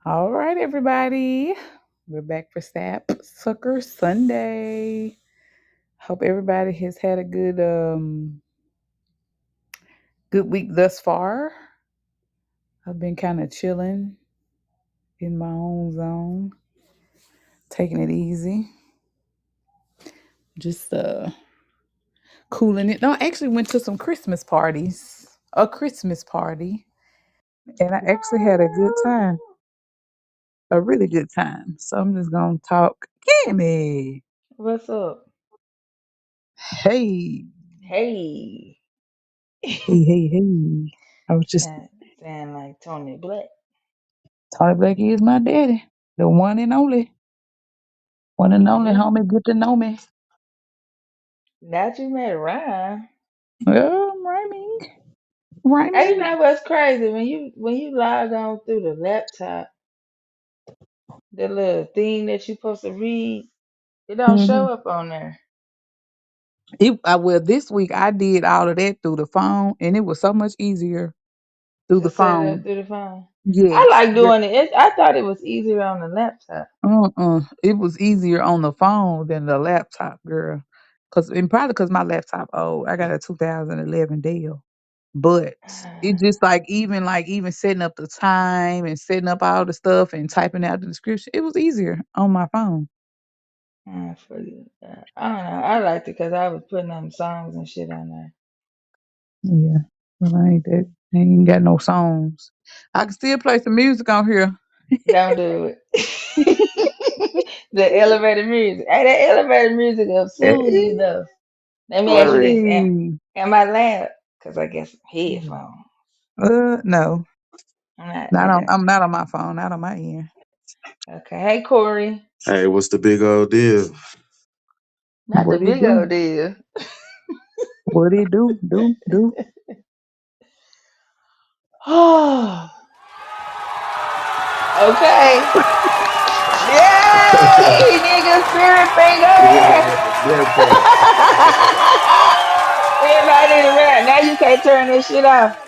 All right, everybody. We're back for Sap Sucker Sunday. Hope everybody has had a good week thus far. I've been kind of chilling in my own zone, taking it easy, just cooling it. No, I actually went to some Christmas parties. A Christmas party. And I actually had a good time. A really good time. So I'm just gonna talk. Gimme. What's up? Hey. Hey. Hey. I was just Sound like Tony Black. Tony Blakey is my daddy. The one and only. One and only Yeah. homie, get to know me. Now you made a rhyme. Rhyming. Hey, you Rhyming. know what's crazy? When you log on through the laptop, the little thing that you supposed to read, it don't Mm-hmm. show up on there. Well, this week I did all of that through the phone, and it was so much easier through To the set it up phone. through the phone. I Yes. like doing it. I thought it was easier on the laptop. It was easier on the phone than the laptop, girl. And probably because my laptop old. I got a 2011 Dell. But it just like even setting up the time and setting up all the stuff and typing out the description, it was easier on my phone. For you. I don't know. I liked it because I was putting on songs and shit on there. Yeah. Well, I ain't got no songs. I can still play some music on here. Don't do it. The elevator music. Hey, that elevator music will soothe you Eh, though. Let me ask you this. Corey. Am I loud? Because I guess headphones. No. I'm not. Not on Okay. I'm not on my phone, not on my end. Okay. Hey, Corey. Hey, what's the big old deal? Not the What it big do? old deal. What it do? Do. Oh, okay. Yay, nigga, spirit finger. Blood pressure. Everybody in the room. Now you can't turn this shit off.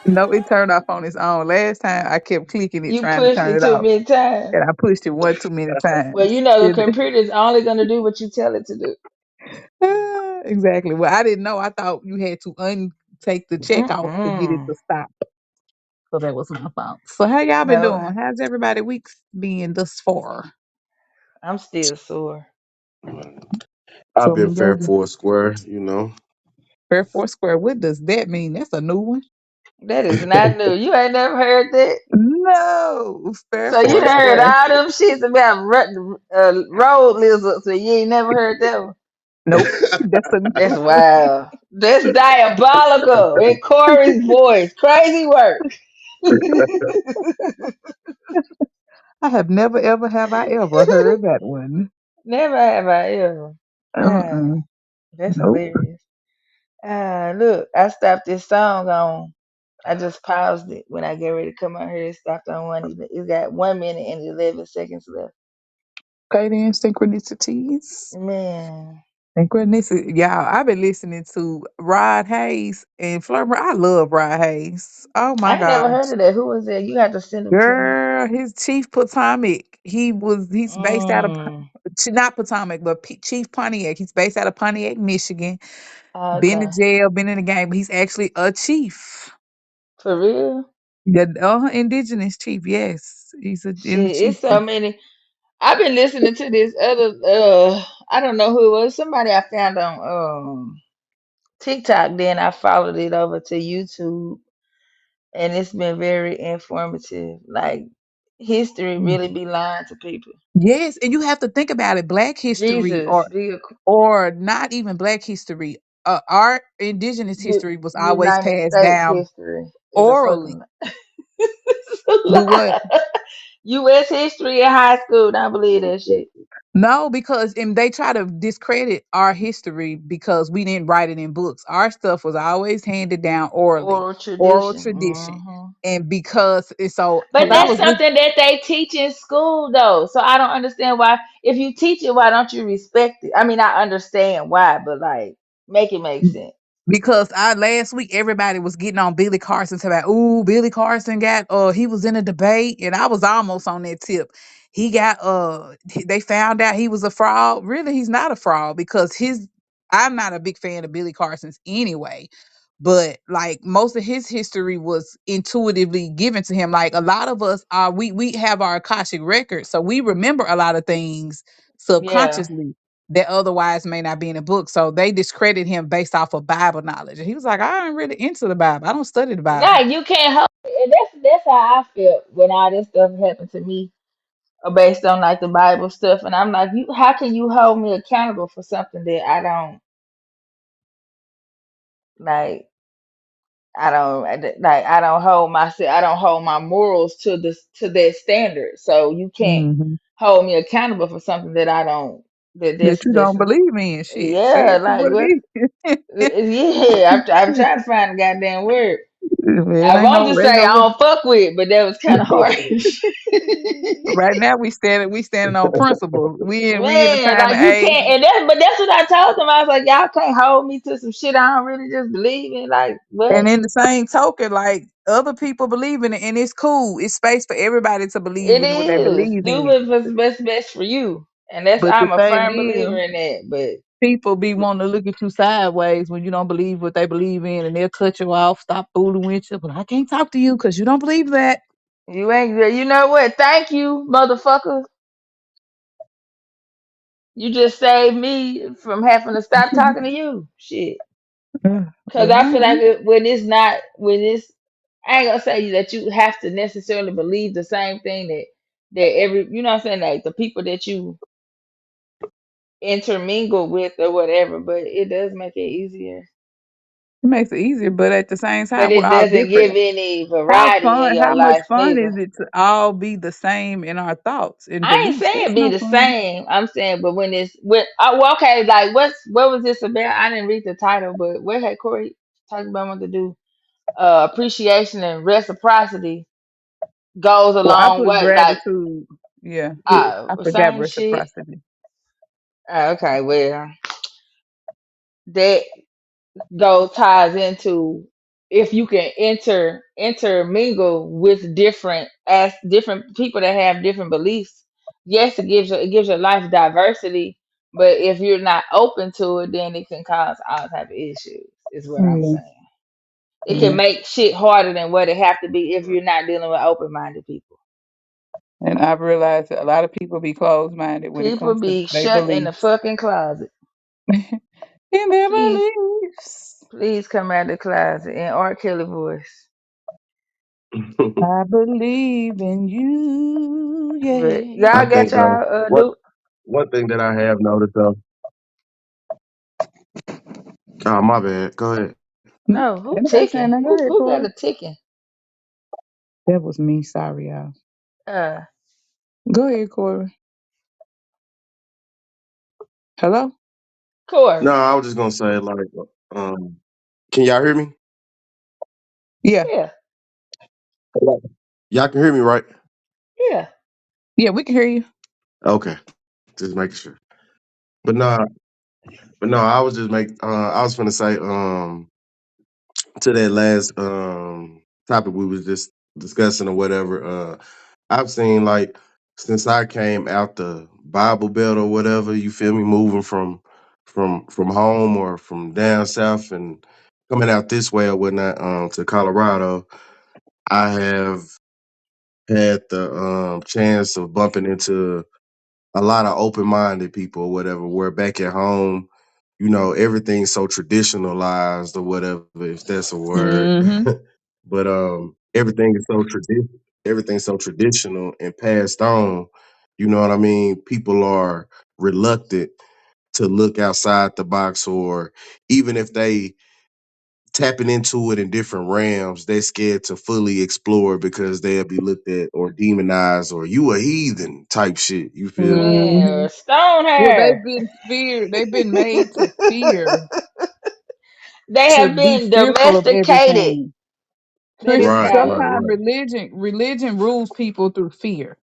No, it turned off on its own. Last time I kept clicking it You trying to pushed turn it it too off. many times. And I pushed it one too many Well, times. you know the computer is only gonna do what you tell it to do. Exactly. Well, I didn't know. I thought you had to take the check off to get it Mm-mm. to stop. So that was my fault. So how y'all been No, doing? How's everybody weeks been thus far? I'm still sore. I've So been me fair go for a square. Fair Four Square. What does that mean? That's a new one. That is not new. You ain't never heard that. No, Fair So you Four done heard Square. all them shits about road lizards, so you ain't never heard that one. Nope. That's a new That's one. wild. That's diabolical in Corey's voice. Crazy work. I have never ever have I ever heard that one. Never have I ever. Ah, Uh-uh. that's Nope. hilarious. Look, I stopped this song on. I just paused it when I get ready to come out here. It stopped on one. It's got 1 minute and 11 seconds left. Okay then, synchronicities. Man, Synchronicity. Y'all, I've been listening to Rod Hayes and Flummer. I love Rod Hayes. Oh my I ain't never gosh. heard of that. Who was that? You got to send them to me. Girl, his Chief Potomac. He's based out of Mm. not Potomac, but Chief Pontiac. He's based out of Pontiac, Michigan. Been in Okay. jail, been in the game, but he's actually a chief. For real? The indigenous chief, yes. He's in the Shit, it's so chiefdom. many. I've been listening to this other I don't know who it was. Somebody I found on TikTok, then I followed it over to YouTube and it's been very informative. Like history really be lying to people. Yes, and you have to think about it. Black history, Jesus, the or not even Black history, our indigenous history was always United passed States down history is a orally. fucking it's a Do what? lie. U.S. history in high school, don't believe that shit. No, because and they try to discredit our history because we didn't write it in books. Our stuff was always handed down orally, Oral oral tradition. tradition. Hmm. And because it's so, But because I that's was listening, something that they teach in school, though. So I don't understand why. If you teach it, why don't you respect it? I mean, I understand why, but like, make it make sense. Because I last week everybody was getting on Billy Carson talking about, ooh, Billy Carson got he was in a debate and I was almost on that tip. He got they found out he was a fraud. Really, he's not a fraud because his I'm not a big fan of Billy Carson's anyway. But like most of his history was intuitively given to him. Like a lot of us are we have our Akashic record, so we remember a lot of things Yeah. subconsciously that otherwise may not be in the book. So they discredit him based off of Bible knowledge. And he was like, I ain't really into the Bible. I don't study the Nah, Bible. you can't hold it. And that's how I felt when all this stuff happened to me, based on like the Bible stuff. And I'm like, you, how can you hold me accountable for something that I don't like? I don't hold myself. I don't hold my morals to this to that standard. So you can't Hmm. hold me accountable for something that I don't. That you That's don't believe in shit. Say yeah. it for Like what what? it is. Yeah, I'm trying to find a goddamn word. It I ain't wanted no, to ain't say no I don't fuck with, but that was kind of harsh. right now we standing on principle. We in the Man, time like and you age. can't, and that's what I told them. I was like, y'all can't hold me to some shit I don't really just believe in. Like what? And in the same token, like other people believe in it and it's cool. It's space for everybody to believe It in what they is. believe Do in. what's best for you, and that's But the I'm a thing firm believer is, in that. But people be wanting to look at you sideways when you don't believe what they believe in, and they'll cut you off, stop fooling with you. But I can't talk to you because you don't believe that. you ain't. You know what? Thank you, motherfucker. You just saved me from having to stop talking to you. Shit. Cause Well, I feel like when it's not when it's I ain't gonna say that you have to necessarily believe the same thing that every you know what I'm saying, like the people that you intermingle with or whatever, but it does make it easier. it makes it easier, but at the same But time, we're it all doesn't give different. any variety in your How much life fun is neither. it to all be the same in our thoughts and I ain't beliefs? saying That's be no the fun. same. I'm saying, but when it's when well, okay, like what was this about? I didn't read the title, but what had Corey talked about what to do? Appreciation and reciprocity goes a Well, I long put way. Like gratitude. Yeah, I forgot same shit. reciprocity. Okay, well, that go ties into if you can intermingle with different people that have different beliefs. Yes, it gives your life diversity, but if you're not open to it, then it can cause all type of issues. Is what I'm Yeah, saying. It can yeah. make shit harder than what it have to be if you're not dealing with open minded people. And I've realized that a lot of people be closed minded when it People comes to be their shut in the beliefs. fucking closet. In their Please, beliefs. please come out the closet in R. Kelly voice. I believe in you. But Yeah. I y'all got think y'all what do one thing that I have noticed though. Oh, my bad. Go ahead. no who Anybody saying ticking? that? Go ahead, Who got Corey. a ticking? That was me. Sorry, y'all. Uh Go ahead, Corey. Hello? No, Corey. I was just gonna say like, um, can y'all hear me? Yeah. Yeah, Hello? Y'all can hear me, right? yeah. Yeah, we can hear you. Okay, just making sure. But no, I was just I was gonna say to that last topic we was just discussing or whatever. I've seen like since I came out the Bible Belt or whatever, you feel me, moving from home or from down south and coming out this way or whatnot, to Colorado, I have had the chance of bumping into a lot of open minded people or whatever. Where back at home, you know, everything's so traditionalized or whatever, if that's a word. Mm-hmm. But everything is so everything's so traditional and passed on. You know what I mean? People are reluctant to look outside the box, or even if they tapping into it in different realms, they're scared to fully explore because they'll be looked at or demonized or you a heathen type shit. You feel me? Mm-hmm. Man, stone Well, her. they've been feared. They've been made to fear, They to have be been fearful of domesticated. everything. That is Right, right, called. Sometimes right. religion rules people through fear,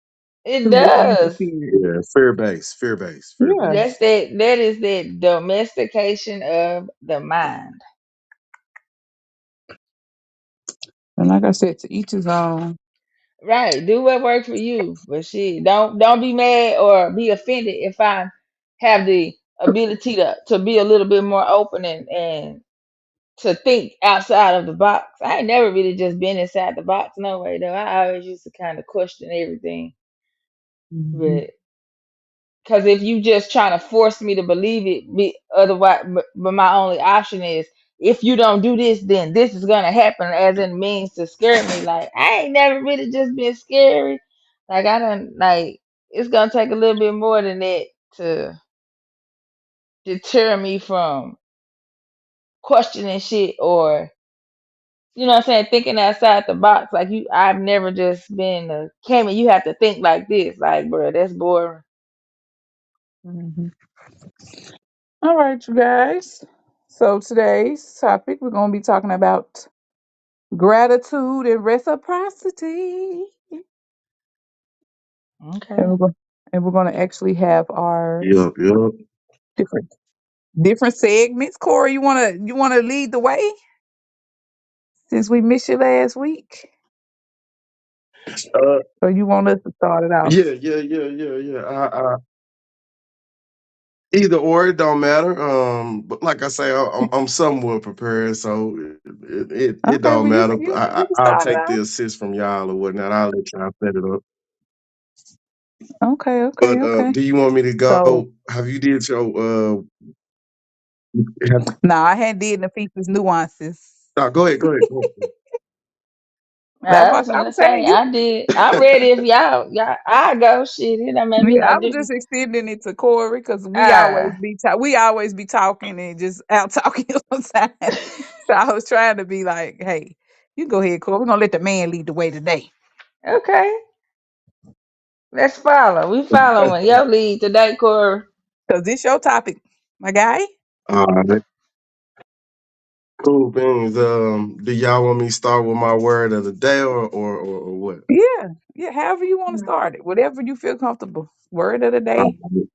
It through making you does. fear. Yeah, fear based, fear based, fear Yeah. based. That is that domestication of the mind. And like I said, to each his own. Right. Do what works for you. But shit, don't be mad or be offended if I have the ability to be a little bit more open and to think outside of the box. I ain't never really just been inside the box no way though. I always used to kind of question everything. Hmm. But because if you just trying to force me to believe it, otherwise, but my only option is if you don't do this, then this is gonna happen, as in means to scare me. Like I ain't never really just been scary. Like I don't like it's gonna take a little bit more than that to deter me from questioning shit or you know what I'm saying, thinking outside the box. Like I've never just been a Cammy, you have to think like this. Like, bro, that's boring. Hmm. All right, you guys. So today's topic, we're going to be talking about gratitude and reciprocity. And Okay. we're going, and we're going to actually have our Yup, yup. different different segments. Corey, you want to lead the way since we missed you last week, Uh, or you want us to start it yeah, off? yeah, yeah, yeah, yeah. Either or, it don't matter. But like I say, I'm somewhat prepared, so it Okay, don't well matter. you can I'll start it take the off. assist from y'all or whatnot. I'll let y'all set it up. Okay, okay, But okay. do you want me to So go? Have you did your have, now I hadn't did the features nuances. no, go ahead, go ahead. Go ahead. That's I what was I'm gonna saying. say I did. I'm ready if y'all I go shit. It don't make me Yeah, no I was difference. just extending it to Corey because Ah, we always be talking and just out talking sometimes. So I was trying to be like, hey, you go ahead, Corey. We're gonna let the man lead the way today okay. Let's follow. We following your lead today, Corey. because this your topic, my guy. All right, cool beans. Do y'all want me to start with my word of the day or what? Yeah, yeah. However you want to start it, whatever you feel comfortable. Word of the All day, right.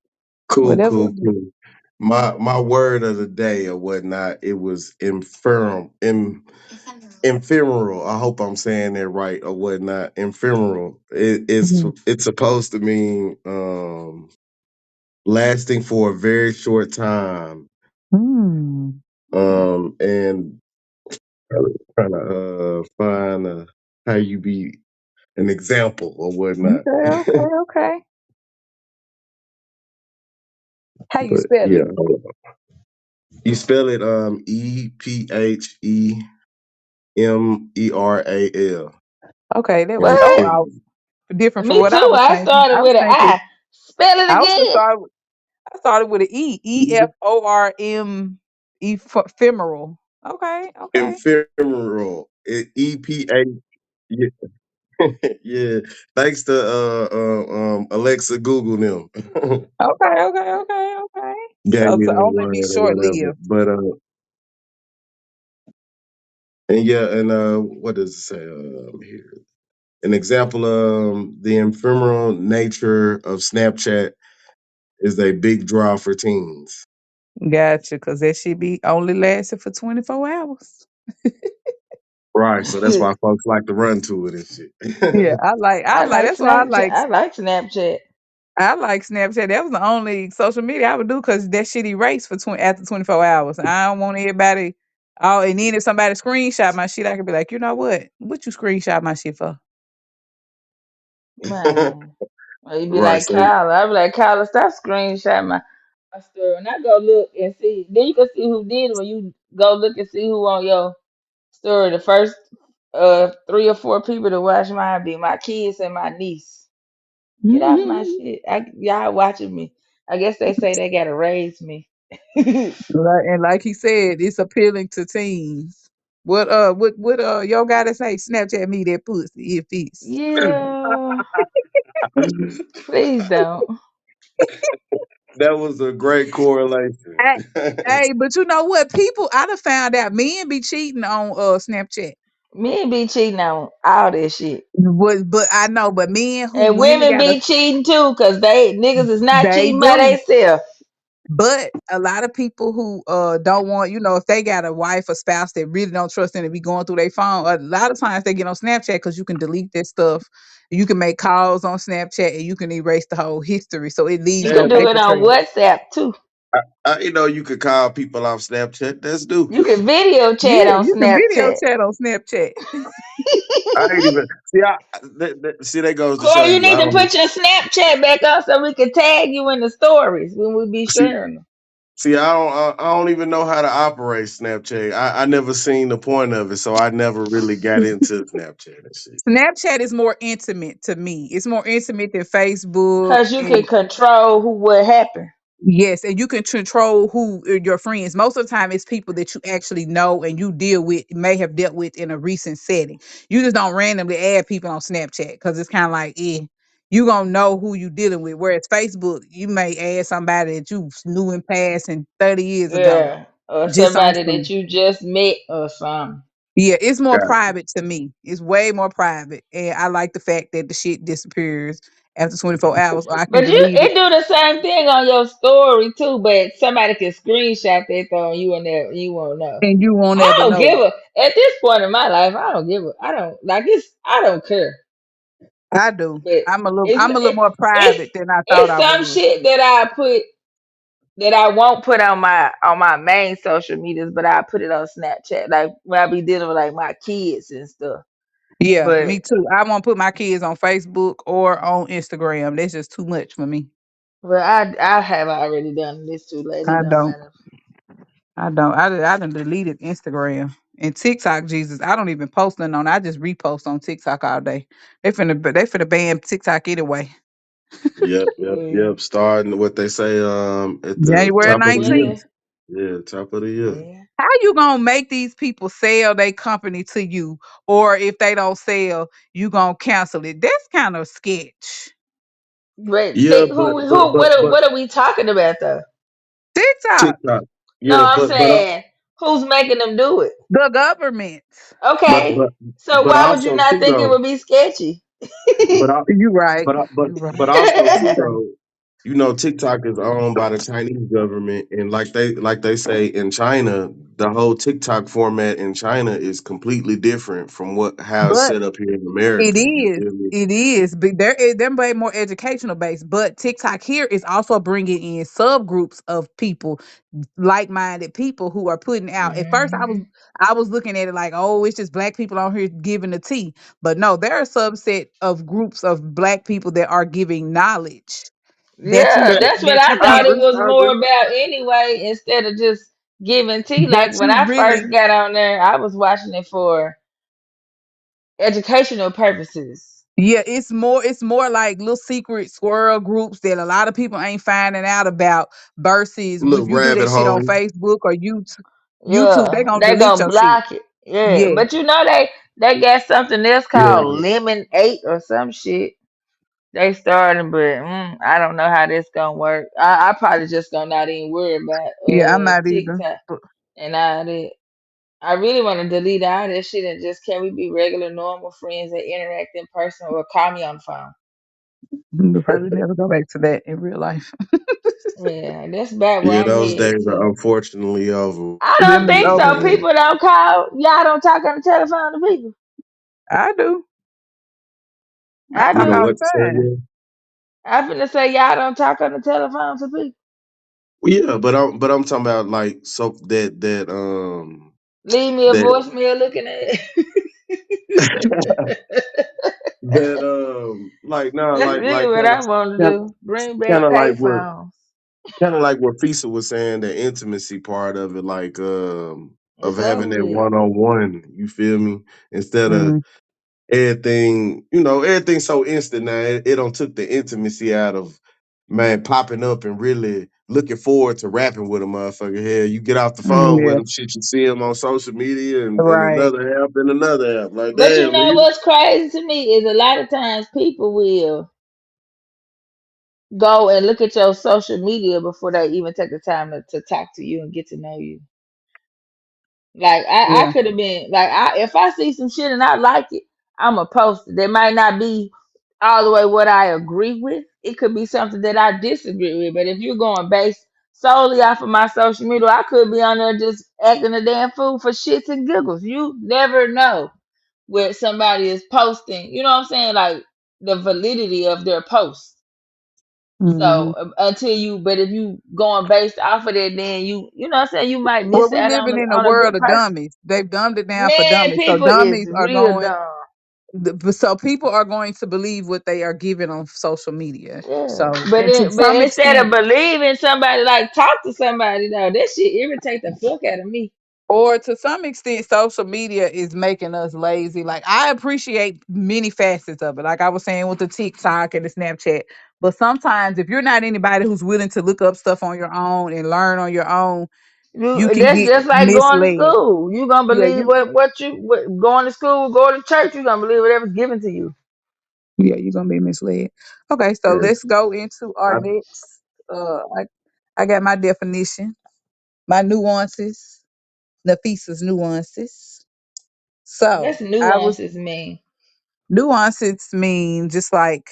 Cool, whatever. cool, cool. My word of the day or whatnot. It was ephemeral. I hope I'm saying that right or whatnot. Ephemeral. Mhm. It's supposed to mean lasting for a very short time. Mm. And trying to find how you be an example or whatnot. Okay, okay, okay. How you But spell yeah, it? you spell it Ephemeral. Okay, that was so What? And out different from Me what I too. was I thinking. started I was with an thinking I. Spell it I was gonna again. start. I started with an E. EFORM. Ephemeral. Okay. Okay. ephemeral. EPA. Yeah, yeah. Thanks to Alexa, Google them. Okay. Okay. Okay. Okay. Gave So me to that only be word or short whatever. lived. But and yeah, and what does it say here? An example of the ephemeral nature of Snapchat is a big draw for teens. Gotcha. Because that should be only lasted for 24 hours. Right, so that's why folks like to run to it and Yeah, shit. I I like. like That's why Snapchat. I like Snapchat. I like Snapchat. That was the only social media I would do because that shit erased for after 24 hours. I don't want everybody. Oh, and then if somebody screenshot my shit, I could be like, you know what you screenshot my shit for? Man. Or you be Right, like so Kyla. I be like, Kyla, stop screenshot my story. When I go look and see, then you can see who did it when you go look and see who on your story. The first 3 or 4 people to watch mine be my kids and my niece. Get off my shit. Y'all watching me. I guess they say they gotta raise me. And like he said, it's appealing to teens. What y'all gotta say? Snapchat me that pussy if it's. Yeah. Please don't. that was a great correlation. Hey, hey, but you know what? People I done found out men be cheating on Snapchat. Men be cheating on all this shit. But I know, but men who And really women got a be cheating too, cause they niggas is not they cheating by do. themselves. But a lot of people who don't want, if they got a wife or spouse that really don't trust them to be going through their phone, a lot of times they get on Snapchat because you can delete their stuff. You can make calls on Snapchat and you can erase the whole history. So it leaves You no can Man, do it paper on trail. WhatsApp too. you could call people off Snapchat. That's do. You can video chat Yeah, on you can video Snapchat. chat on Snapchat. I ain't even see. See that goes to show Corey, you you. need I to don't put your Snapchat back on so we can tag you in the stories when we be see. sharing them. See, I don't even know how to operate Snapchat. I never seen the point of it, so I never really got into Snapchat and shit. Snapchat is more intimate to me. It's more intimate than Facebook. Cause you can And control who what happened. yes, and you can control who are your friends. Most of the time, it's people that you actually know and you deal with, may have dealt with in a recent setting. You just don't randomly add people on Snapchat because it's kind of like, you gonna know who you dealing with. Whereas Facebook, you may add somebody that you knew in past and 30 years ago, Yeah. Or just on somebody that some. you just met or something. Yeah, it's more God, private to me. It's way more private, and I like the fact that the shit disappears after 24 hours, or I can But you delete it, it do the same thing on your story too, but somebody can screenshot that though and you will never you won't know. and you won't I ever don't know. give a at this point in my life, I don't give a I don't like it's I don't care. I do. But it's I'm a little more it's private than I thought it's I some was. shit that I put that I won't put on my main social medias, but I put it on Snapchat. Like when I be dealing with like my kids and stuff. Yeah, But me too. I won't put my kids on Facebook or on Instagram. That's just too much for me. I have already done this too late. It I don't don't. matter. I don't. I done deleted Instagram and TikTok. Jesus, I don't even post nothing on it. I just repost on TikTok all day. They finna ban TikTok anyway. yep. Yeah. Starting what they say at the January top of the year. 19th. When Yeah, top of the year. yeah. How you gonna make these people sell their company to you, or if they don't sell, you gonna cancel it? That's kind of sketch. But Yeah, what are we talking about though? TikTok, TikTok. No, Yeah, I'm saying who's making them do it? the government. but Okay. but So but why would you also not too think it though. would be sketchy? But I, You right. but You right. but also You too right. though, TikTok is owned by the Chinese government, and like they say in China, the whole TikTok format in China is completely different from what how it's But set up here in it America. You is. feel me? It is. But they're way more educational based. But TikTok here is also bringing in subgroups of people, like-minded people who are putting out. At first, Mhm. I was looking at it like, oh, it's just black people on here giving the tea. But no, there are a subset of groups of black people that are giving knowledge Yeah, Yeah, that's what that I you I thought can't. it agree. was I more agree. about anyway, instead of just giving tea. That Like when you I really. first got on there, I was watching it for educational purposes. Yeah, it's more like little secret squirrel groups that a lot of people ain't finding out about versus Little if you do rabbit that shit on hole. Facebook or YouTube, they Yeah, gonna they delete gonna your shit. block it. Yeah, Yeah. but you know they got something else called Yeah, Lemon 8 or some shit. They started, but I don't know how this gonna work. I probably just gonna not even worry about Yeah, I'm not either. TikTok and all that. I really want to delete all that shit and just can we be regular, normal friends that interact in person or call me on the phone? We'll probably never go back to that in real life. Yeah, that's about where yeah. I'm Those headed days are to. unfortunately over. I don't Them is think over so. with. People don't call. Y'all don't talk on the telephone to people. I do. I I You talk know do. all what the to say? time. Yeah, I finna say y'all don't talk on the telephone to people. well, yeah, but I'm talking about like so Leave me a that voicemail looking at it. like no That's really what I want to kind do. Bring kind back of like what payphones. Fisa was saying, the intimacy part of it, like of It's having over that with. one on one. You feel me? Instead of Mm. everything, everything's so instant now. It don't took the intimacy out of man popping up and really looking forward to rapping with a motherfucker. Here, you get off the Mm, phone with yeah. him, shit, you see him on social media and Right. another app and another app. Like, But you damn, know nigga. what's crazy to me is a lot of times people will go and look at your social media before they even take the time to talk to you and get to know you. Like I Yeah. could have been like if I see some shit and I like it, I'm a post it. That might not be all the way what I agree with. It could be something that I disagree with. But if you're going based solely off of my social media. I could be on there just acting a damn fool for shits and giggles. You never know what somebody is posting. You know what I'm saying? Like the validity of their post. So Hmm. until you, but if you going based off of that, then you know what I'm saying, you might Well, miss we out living in a on a world good of person. dummies. They've dumbed it down for Man, dummies. So people is dummies are real going. dumb. So people are going to believe what they are given on social media. Yeah, So, but and to but some instead of extent, believing somebody, like talk to somebody though. That shit irritate the fuck out of me. or to some extent, social media is making us lazy. Like I appreciate many facets of it. Like I was saying with the TikTok and the Snapchat. But sometimes if you're not anybody who's willing to look up stuff on your own and learn on your own, you You can that's get just like going to misled. school. You gonna Yeah, believe what going to school, go to church. You gonna believe whatever's given to you. you're gonna be misled. Okay, so Yeah. let's go into our I, next I got my definition, my nuances, Nafisa's nuances. So What's I was nuances mean? nuances mean just like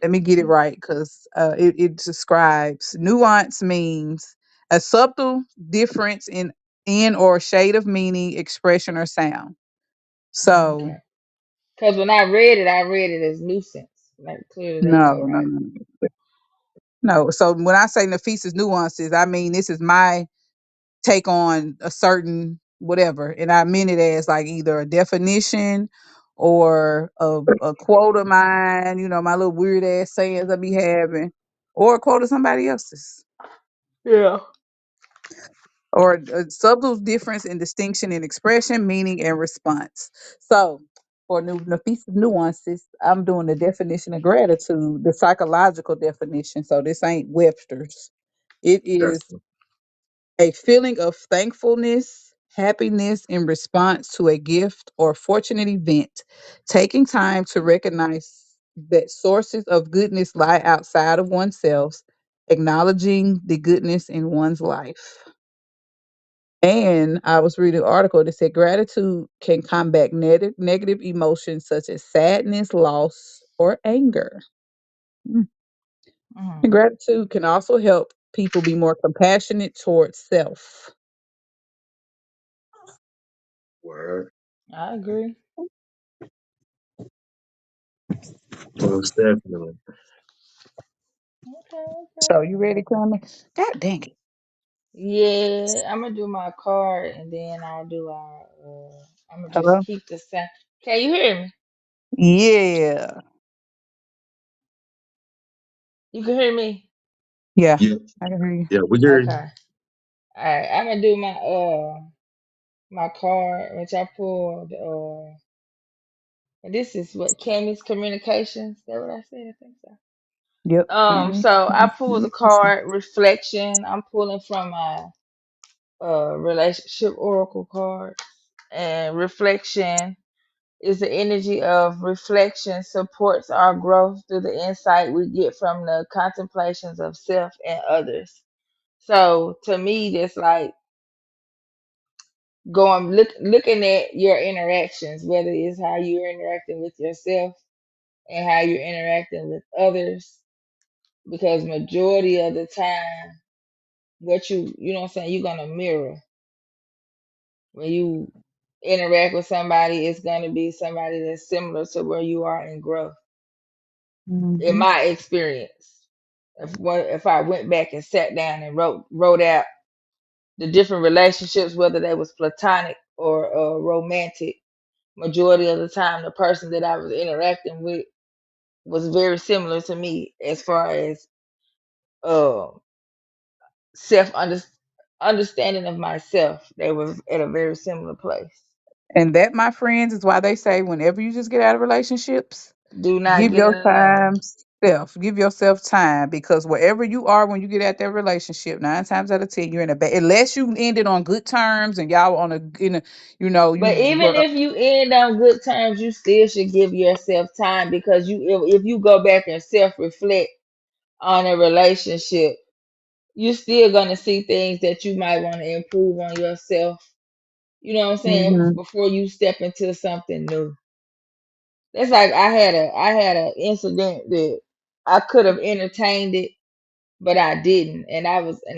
let me get it right because it describes nuance means a subtle difference in or shade of meaning, expression, or sound. So Okay. Because when I read it as nuisance. Like clearly they no, ain't no, right. no, no. So when I say Nafisa's nuances, I mean this is my take on a certain whatever. And I meant it as like either a definition or a quote of mine, my little weird ass sayings I be having, or a quote of somebody else's. Yeah. Or a subtle difference in distinction in expression, meaning, and response. So for Nafisa nuances, I'm doing the definition of gratitude, the psychological definition. So this ain't Webster's. It got is you. a feeling of thankfulness, happiness in response to a gift or fortunate event, taking time to recognize that sources of goodness lie outside of oneself, acknowledging the goodness in one's life. And I was reading an article that said gratitude can combat negative emotions such as sadness, loss, or anger. Mm. And Hmm. gratitude can also help people be more compassionate towards self. Word. I agree. Most definitely. Okay, okay. So you ready, Carmen? God dang it. Yeah, I'm gonna do my card and then I'll do our. I'm gonna just Hello? keep the sound. Can you hear me? Yeah. You can hear me. Yeah. Yeah. I can hear you. Yeah. We hear you. Okay. All right. I'm gonna do my card, which I pulled. And this is what Cammy's communications. Is that what I said? I think so. Yep. Candy. So I pulled the card reflection. I'm pulling from my relationship oracle card, and reflection is the energy of reflection supports our growth through the insight we get from the contemplations of self and others. So to me, that's like looking at your interactions, whether it's how you're interacting with yourself and how you're interacting with others, because majority of the time, what you know what I'm saying, you're gonna mirror when you interact with somebody. It's gonna be somebody that's similar to where you are in growth. In Mm-hmm. my experience, if I went back and sat down and wrote out the different relationships, whether they was platonic or romantic, majority of the time the person that I was interacting with was very similar to me as far as uh, self understanding of myself. They were at a very similar place. And that, my friends, is why they say whenever you just get out of relationships, Do not give get in your another one. time self. Give yourself time because wherever you are when you get out that relationship, 9 times out of 10, you're in a bad. Unless you ended on good terms and y'all on a in a, But you even were. if you end on good terms, you still should give yourself time, because if you go back and self reflect on a relationship, you're still gonna see things that you might want to improve on yourself. You know what I'm saying? Hmm. Before you step into something new. That's like I had a incident that I could have entertained it, but I didn't. And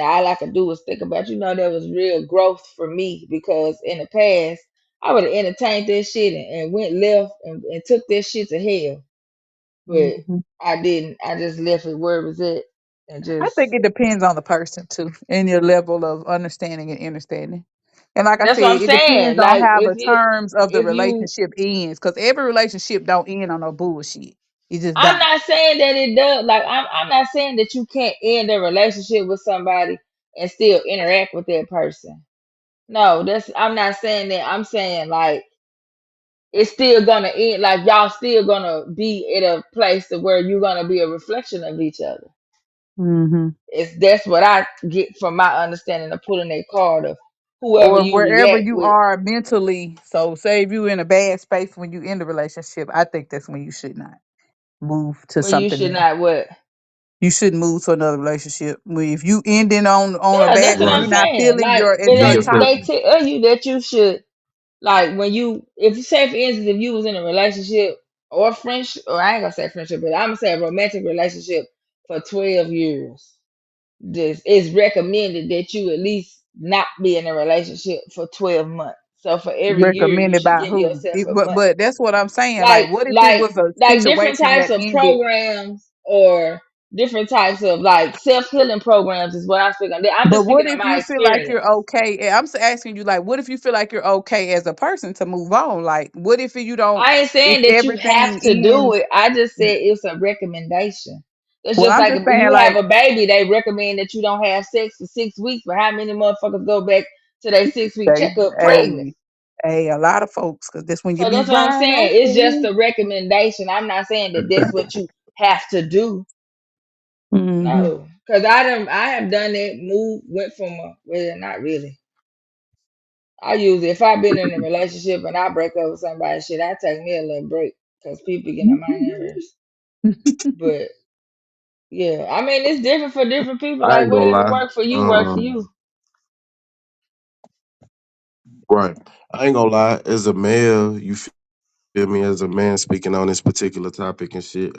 all I could do was think about, there was real growth for me because in the past, I would have entertained this shit and went left and took this shit to hell. But Mhm. I didn't. I just left it where it was at and I just, think it depends on the person too, and your level of understanding and understanding. And like I that's what I'm said, it saying. depends on Like how the terms of the if you, relationship ends, because every relationship don't end on no bullshit. It just I'm don't. not saying that it does. Like I'm not saying that you can't end a relationship with somebody and still interact with that person. No, I'm not saying that. I'm saying like it's still gonna end. Like y'all still gonna be at a place to where you're gonna be a reflection of each other. Hmm. That's what I get from my understanding of pulling a card of whoever Or you wherever react you with. are mentally. So, say if you in a bad space when you end the relationship, I think that's when you should not move to When you something should else. not what? You shouldn't move to another relationship. If you ending on a Yeah, bad, that's what if I'm Right. you're not saying. feeling Like, your but if Be your they yourself. toxic, tell you that you should, like, when you, if you say, for instance, if you was in a relationship or friendship, or I ain't gonna say friendship, but I'm gonna say a romantic relationship for 12 years, this it's recommended that you at least not be in a relationship for 12 months. So for every year, you recommended should by give who? yourself a month. But that's what I'm saying. Like, like what if it like was a like different situation types that of ended? programs or different types of like self-healing programs is what I'm speaking of. I'm just But what speaking of if my you feel like you're experience. okay? And I'm asking you, like, what if you feel like you're okay as a person to move on? Like, what if you don't? I ain't If saying that you have everything to do ends, it. I just said it's a recommendation. It's well, just I'm like just if saying, you have like, a baby, they recommend that you don't have sex for 6 weeks. But how many motherfuckers go back to their 6 week they, checkup pregnant? a lot of folks, because that's when you So be that's what I'm buying saying. that It's just shit. a recommendation. I'm not saying that that's what you have to do. Hmm. No, because I have done that move, went from a, well, not really. I usually, if I've been in a relationship and I break up with somebody, shit, I take me a little break because people get on my nerves. But yeah, I mean, it's different for different people. I Like ain't gonna whatever lie. work for you, work for Um, you. right. I ain't gonna lie. As a male, you feel me? As a man speaking on this particular topic and shit,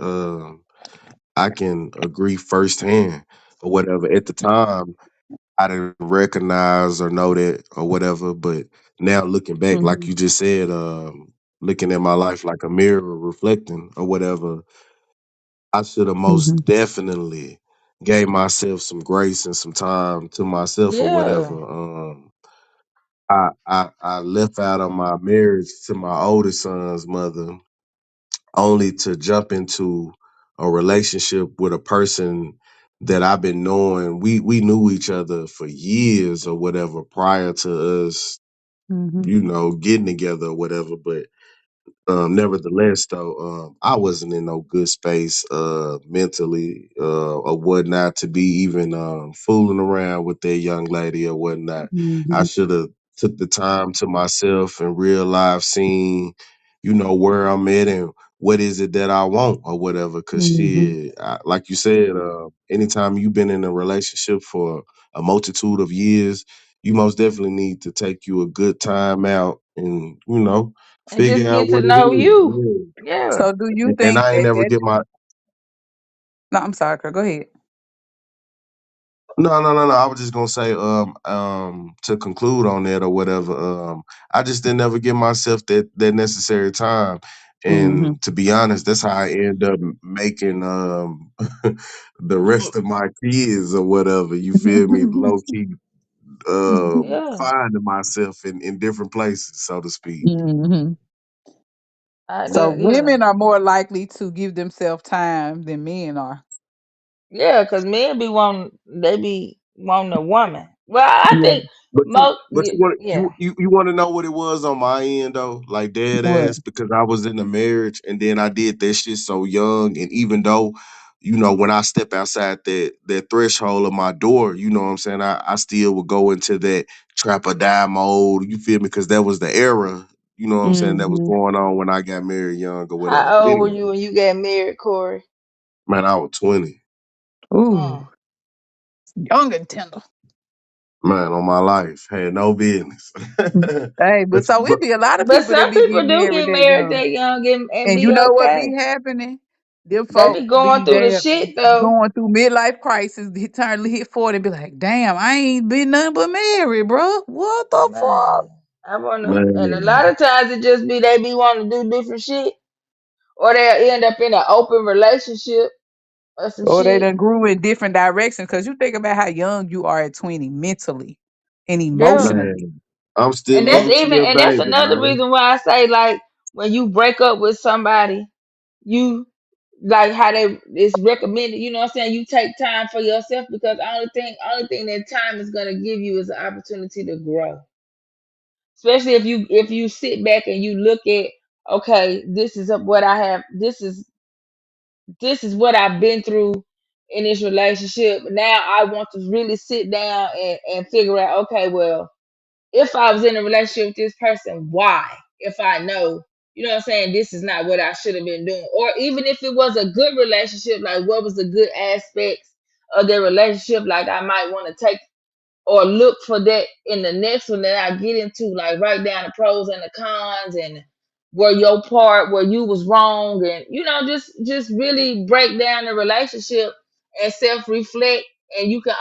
I can agree firsthand or whatever. At the time, I didn't recognize or know that or whatever. But now looking back, like Hmm. you just said, looking at my life like a mirror, reflecting or whatever, I should have most Hmm. definitely gave myself some grace and some time to myself or whatever. Yeah, I left out on my marriage to my oldest son's mother only to jump into a relationship with a person that I've been knowing. We knew each other for years or whatever prior to us, Hmm. getting together or whatever. But nevertheless, though, I wasn't in no good space mentally or whatnot to be even fooling around with that young lady or whatnot. I Hmm. should have took the time to myself and real life seeing, where I'm at and what is it that I want or whatever. Cause Hmm. shit, like you said, anytime you've been in a relationship for a multitude of years, you most definitely need to take you a good time out and and just figure out get to what it know is. you. Yeah. Yeah, So, do you And think I ain't that never that? get my No, I'm sorry, girl. Go ahead. no. I was just gonna say, to conclude on that or whatever, I just didn't ever give myself that necessary time. Hmm. And to be honest, that's how I end up making the rest of my kids or whatever. You feel me? Low key yeah. finding myself in different places, so to speak. Hmm. I So, do. Yeah, women are more likely to give themselves time than men are. yeah. Because men be wanting, they be wanting a woman. Well, I Yeah. think But you want yeah. you want to know what it was on my end though, like dead What? ass, because I was in a marriage and then I did that shit so young, and even though, when I step outside that threshold of my door, you know what I'm saying, I still would go into that trap or die mode. You feel me? Because that was the era. You know what I'm saying? That was Hmm. going on when I got married young or whatever. How But old were anyway, you when you got married, Corey? man, I was 20. Ooh, Mm. young and tender. Man, on my life, had no business. Hey, but so But it be a lot of But people that some be people getting do married get that married young. that young and And you be know what be okay. happening? Them They be folks going be through the damn shit though. going through midlife crisis, turn to hit 40 and be like, damn, I ain't been nothing but married, bro. What the fuck? Man, I wanna, and a Man, lot of times it just be they be wanting to do different shit, or they'll end up in an open relationship or some Or they shit. done grew in different directions. Cause you think about how young you are at 20 mentally and Yeah, emotionally. man, I'm still and that's baby, another man. reason why I say like when you break up with somebody, you like how they it's recommended. You know what I'm saying? You take time for yourself because only thing that time is gonna give you is an opportunity to grow. Especially if you sit back and you look at, okay, this is what I have. This is what I've been through in this relationship. Now I want to really sit down and figure out, okay, well, if I was in a relationship with this person, why? If I know, you know what I'm saying, this is not what I should have been doing. Or even if it was a good relationship, like what was the good aspects of their relationship, like I might want to take or look for that in the next one that I get into, like write down the pros and the cons and where your part where you was wrong, and just really break down the relationship and self reflect, and you can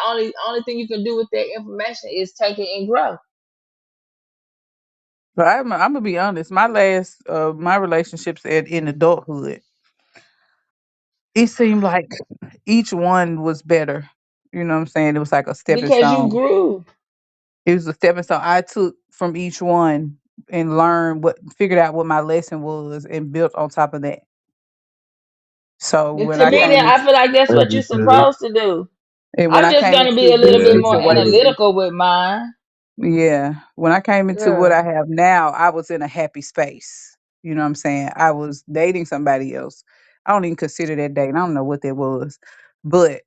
only thing you can do with that information is take it and grow. But I'm gonna be honest. My relationships in adulthood, it seemed like each one was better. You know what I'm saying? It was like a stepping Because you stone. grew. It was a stepping stone. I took from each one and figured out what my lesson was, and built on top of that. So And when to I me, came then I into feel like that's That's what you're just good. supposed to do. and when I'm I just came gonna be into a little Yeah, bit this that's more good. situation, analytical with mine. yeah, when I came into what Yeah, I have now, I was in a happy space. You know what I'm saying? I was dating somebody else. I don't even consider that dating. I don't know what that was, but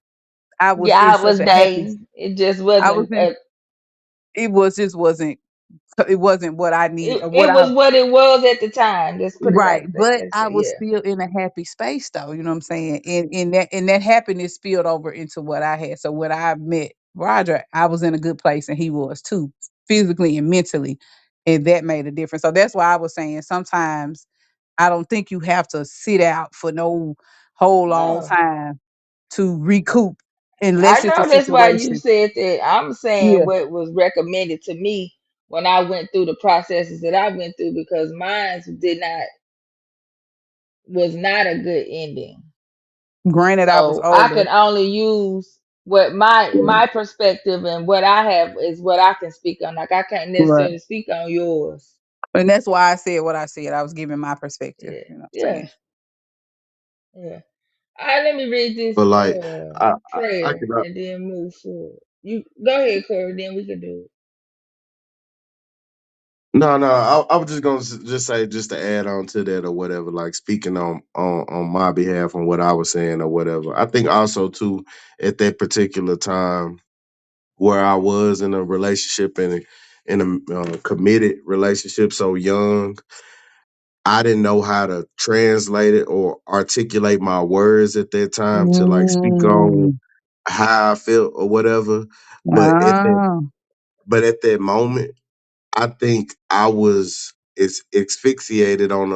I was yeah, in I such was a happy. dating. It just I was wasn't. in. It was just wasn't. It wasn't what I need It, or what it I. was what it was at the time. Let's put it Right, like that. but Let's I say, was yeah. still in a happy space though, you know what I'm saying? And that happiness spilled over into what I had. So when I met Roger, I was in a good place and he was too, physically and mentally. And that made a difference. So that's why I was saying sometimes I don't think you have to sit out for no whole long No, time to recoup I unless it's a know that's why you situation. said that. I'm saying Yeah. what was recommended to me when I went through the processes that I went through because mine did not was not a good ending. Granted I was So I older. can only use what my perspective and what I have is what I can speak on. Like I can't Right. necessarily speak on yours. And that's why I said what I said. I was giving my perspective, Yeah, you know what I'm yeah, saying? yeah. All right, let me read this But like, I prayer can. and then move forward. You go ahead, Corey. Then we can do No, no, I was just gonna just say just to add on to that or whatever, like speaking on my behalf on what I was saying or whatever. I think also too at that particular time where I was in a relationship and in a committed relationship so young, I didn't know how to translate it or articulate my words at that time to like speak on Mm. how I felt or whatever. But at that Ah, but at that moment I think I was it's asphyxiated on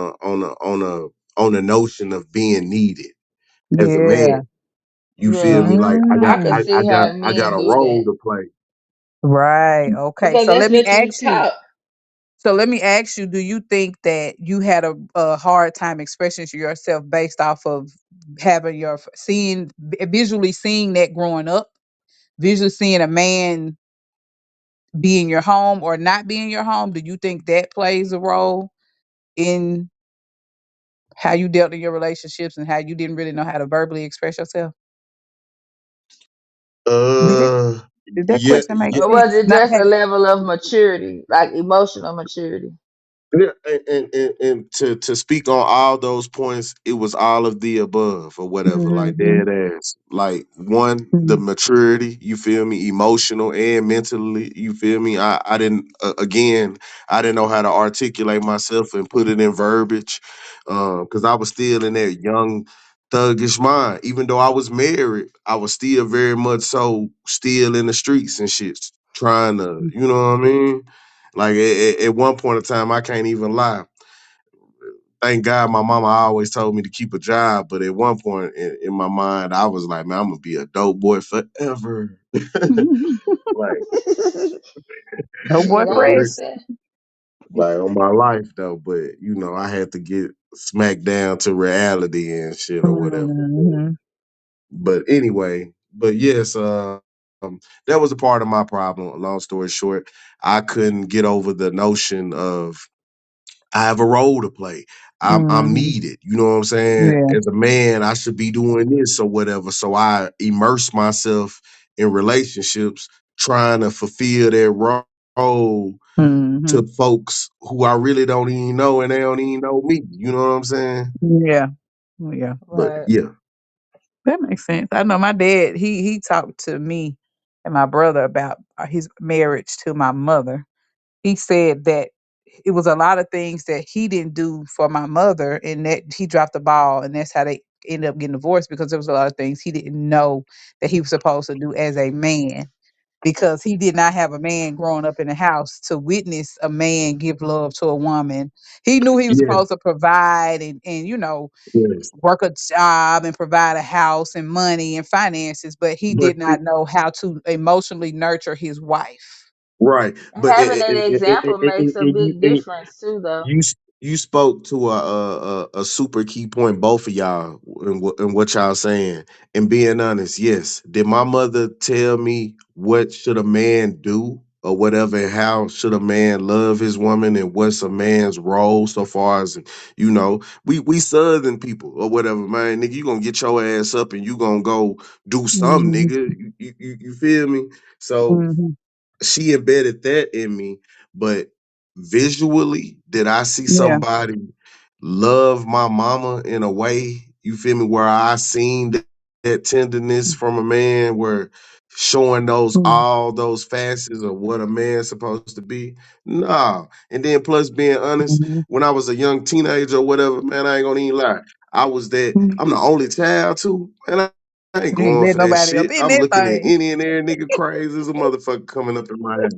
a notion of being needed as a yeah. man. You it. feel Yeah, me? Like I can Mm. see how I got men a do role that to play. Right. Okay. because So that's let me what you ask you. taught. So let me ask you, do you think that you had a hard time expressing to yourself based off of having visually seeing that growing up, visually seeing a man be in your home or not be in your home? Do you think that plays a role in how you dealt in your relationships and how you didn't really know how to verbally express yourself? Did that, Uh, did that yeah, question make yeah, Or was sense? it Not just a level of maturity, like emotional maturity? yeah, and to speak on all those points, it was all of the above or whatever, like hmm dead ass. Like one, the maturity, you feel me, emotional and mentally, you feel me. I didn't again, I didn't know how to articulate myself and put it in verbiage, because I was still in that young thuggish mind. Even though I was married, I was still very much so still in the streets and shit, trying to, you know what I mean. Like at one point in time, I can't even lie. thank God my mama always told me to keep a job, but at one point in my mind, I was like, man, I'm gonna be a dope boy forever. Like, No boy Shit, but I fresh. understand. like on my life though, but I had to get smacked down to reality and shit or whatever. Hmm. But anyway, but yes, that was a part of my problem. Long story short, I couldn't get over the notion of I have a role to play. I'm Hmm. needed. You know what I'm saying? Yeah. As a man, I should be doing this or whatever. So I immerse myself in relationships, trying to fulfill that role Hmm. to folks who I really don't even know and they don't even know me. You know what I'm saying? Yeah. Yeah. But Right. yeah, That makes sense. I know my dad, he talked to me and my brother about his marriage to my mother. He said that it was a lot of things that he didn't do for my mother and that he dropped the ball, and that's how they ended up getting divorced, because there was a lot of things he didn't know that he was supposed to do as a man, because he did not have a man growing up in the house to witness a man give love to a woman. He knew he was yeah, supposed to provide and yes. work a job and provide a house and money and finances, but he But did not know how to emotionally nurture his wife. right, but Having that example makes a big difference too, though. you you spoke to a super key point, both of y'all, in what y'all saying. And being honest, yes, did my mother tell me what should a man do or whatever, and how should a man love his woman, and what's a man's role so far as we Southern people or whatever, man, nigga, you gonna get your ass up and you gonna go do something, Mhm, nigga. You feel me? So mhm. she embedded that in me, but visually, did I see Yeah. somebody love my mama in a way, you feel me, where I seen that tenderness from a man, where showing those Mhm, all those facets of what a man's supposed to be? Nah. And then plus being honest, mhm, when I was a young teenager or whatever, man, I ain't gonna even lie. mhm. I'm the only child too. Man, I ain't You ain't going let for that nobody up shit. in I'm that looking at thing. any and every nigga crazy as a motherfucker coming up in my head.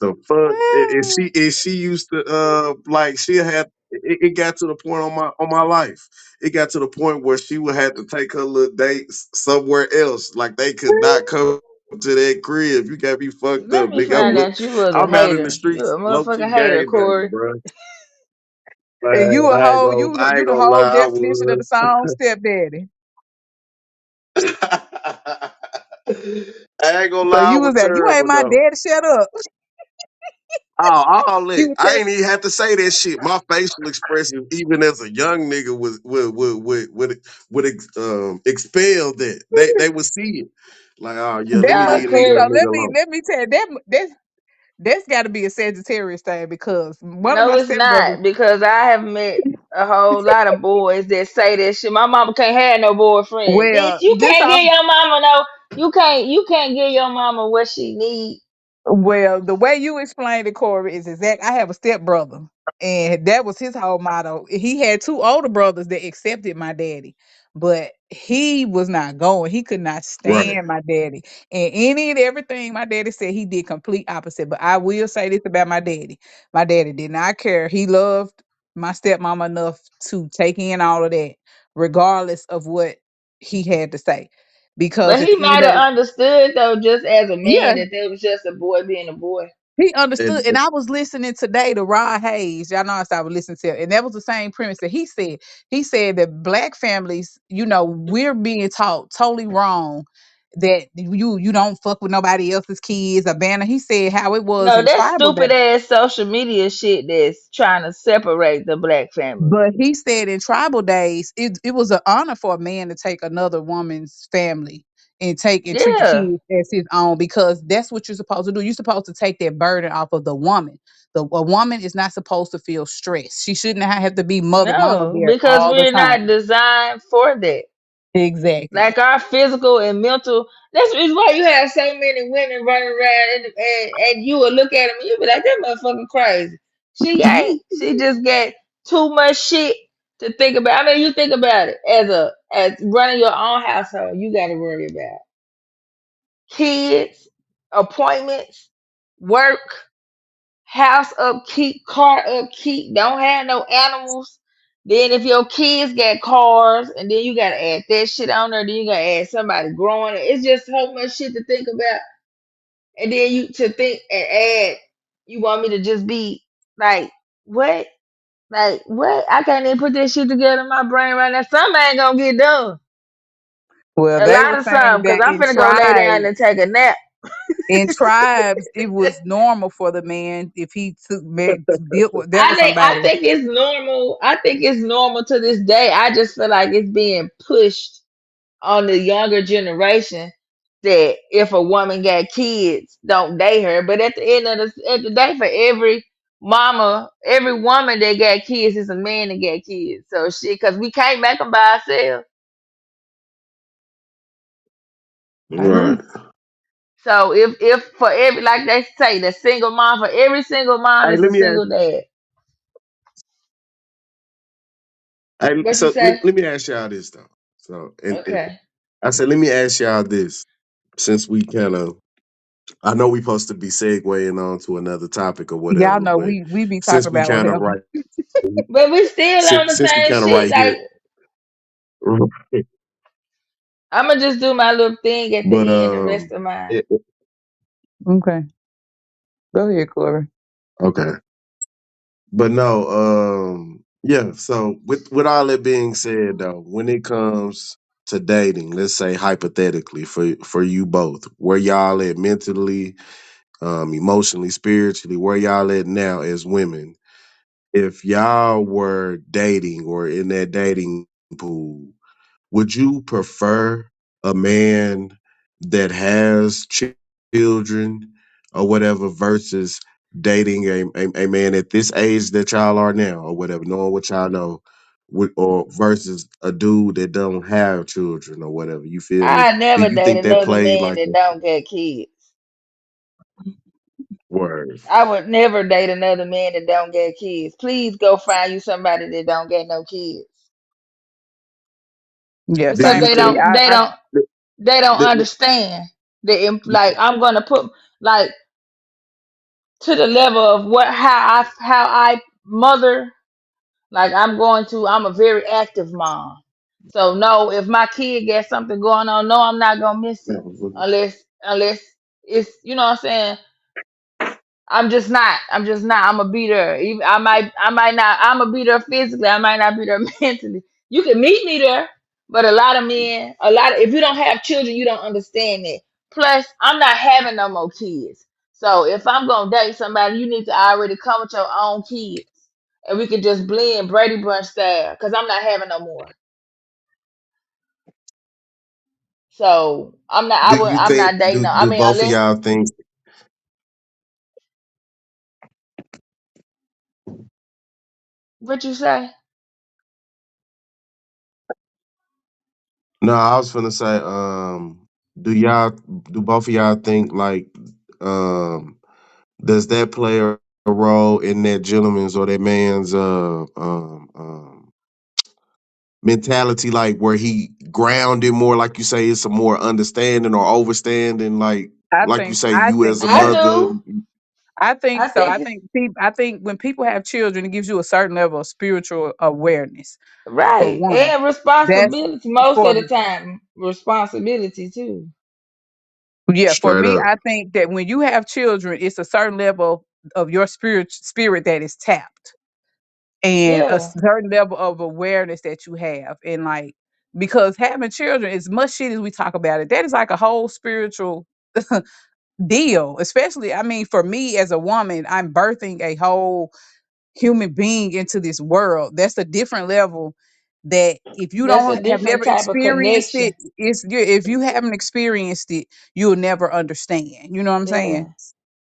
The fuck? And she used to like she had it got to the point on my life. It got to the point where she would have to take her little dates somewhere else. Like they could not come to that crib. You got me fucked Let up, me nigga. find out you was a I'm out in the hater. You streets, a low key motherfucking hater, gang banging, Corey. bro. And Man, you a whole you the I whole definition of the was. song stepdaddy. I ain't gonna So lie, I you was was that you ain't terrible my though. daddy, shut up. Oh, all You that. was I that ain't even have to say that shit. My facial expression, even as a young nigga, was would expel that. They would see it. Like, oh yeah, let that me Nah, leave must this be young so. Corey. nigga alone. Let me tell you that's got to be a Sagittarius thing, because one of No, my it's stepbrothers. not because I have met a whole lot of boys that say that shit. My mama can't have no boyfriend. Bitch, Well, you this can't off. give your mama no. You can't give your mama what she need. Well, the way you explained it, Corey, is exact. I have a stepbrother, and that was his whole motto. He had two older brothers that accepted my daddy, but he was not going. He could not Right. stand my daddy, and any and everything my daddy said, he did complete opposite. But I will say this about my daddy: my daddy did not care. He loved my stepmama enough to take in all of that, regardless of what he had to say, But because at he the end might of have the understood though, just as a yeah, man, that there was just a boy being a boy. he And, understood. And I was listening today to Rod Hayes. Y'all know I started listening to it. And that was the same premise that he said. He said that black families, we're being taught totally wrong that you don't fuck with nobody else's kids, abandon. He said how it was No, in that tribal stupid days. ass social media shit that's trying to separate the black family. But he said in tribal days, it was an honor for a man to take another woman's family and take and treat the Yeah. kids as his own, because that's what you're supposed to do. You're supposed to take that burden off of the woman. A woman is not supposed to feel stressed. She shouldn't have to be mama No, bear because all the we're not time. designed for that. Exactly. Like our physical and mental. That's is why you have so many women running around, and you will look at them and you be like, that motherfucker crazy. She ain't. She just got too much shit to think about. I mean, you think about it as running your own household. You got to worry about kids, appointments, work, house upkeep, car upkeep. Don't have no animals. Then if your kids got cars, and then you gotta add that shit on there, then you gotta add somebody growing. It's just so much shit to think about. And then you to think and add, you want me to just be like, what? Like what? I can't even put that shit together in my brain right now. Something ain't gonna get done. Well, A they lot were of saying something, cause that I'm finna go lay down and take a nap. in tribes it was normal for the man if he dealt with I somebody. think it's normal. I think it's normal to this day. I just feel like it's being pushed on the younger generation that if a woman got kids, don't date her. But at the end of the day, for every mama, every woman that got kids is a man that got kids. So shit, because we can't make them by ourselves. I agree. Right. So if for every, like they say, the single mom, for every single mom Hey, is let a me ask. single dad. Hey, What you so let, say? let me ask y'all this though. So, and Okay. I said, let me ask y'all this, since we kind of, I know we supposed to be segueing on to another topic or Y'all whatever, know but we be talking since we about kind of whatever. right, But we still on the since we same kind of shit. right Like here, I'm gonna just do my little thing at but the end, the rest of mine. Okay, go ahead, Corey. okay, but no, yeah. So with all that being said, though, when it comes to dating, let's say hypothetically for you both, where y'all at mentally, emotionally, spiritually, where y'all at now as women? If y'all were dating or in that dating pool, would you prefer a man that has children or whatever versus dating a man at this age that y'all are now or whatever, knowing what y'all know, or versus a dude that don't have children or whatever? You feel me? I Do never you date think that another played man like that a don't get kids. word? I would never date another man that don't get kids. Please go find you somebody that don't get no kids. Yeah, Do Because same you for think? me. they don't that- understand the like I'm gonna put like to the level of what how I mother. Like I'm a very active mom. So no, if my kid gets something going on, no, I'm not gonna miss it unless it's, you know what I'm saying. I'm just not. I'm just not. I'm gonna beat her. Even I might not. I'm gonna beat her physically. I might not beat her mentally. You can meet me there, but a lot of men, if you don't have children, you don't understand that. Plus, I'm not having no more kids. So if I'm gonna date somebody, you need to already come with your own kids, and we can just blend Brady Bunch style. Cause I'm not having no more. So I'm not. do you I'm think not dating. No, I do mean, both of unless y'all think? what you say. No, I was gonna say, do y'all do both of y'all think like um does that play a role in that gentleman's or that man's mentality, like where he grounded more, like you say, it's a more understanding or overstanding, like you say, I you think as a I so. mother. do. I think I so. think it's I think when people have children, it gives you a certain level of spiritual awareness. For right. one, And that's responsibility most for of the time. Responsibility too. yeah. For Straight me, up. I think that when you have children, it's a certain level of your spirit that is tapped, and a Yeah. certain level of awareness that you have, and like because having children, as much shit as we talk about it, that is like a whole spiritual deal. Especially, I mean, for me as a woman, I'm birthing a whole human being into this world. That's a different level that if you That's a don't have different never type of experienced it, connection. if you haven't experienced it, you'll never understand. You know what I'm saying? Yeah.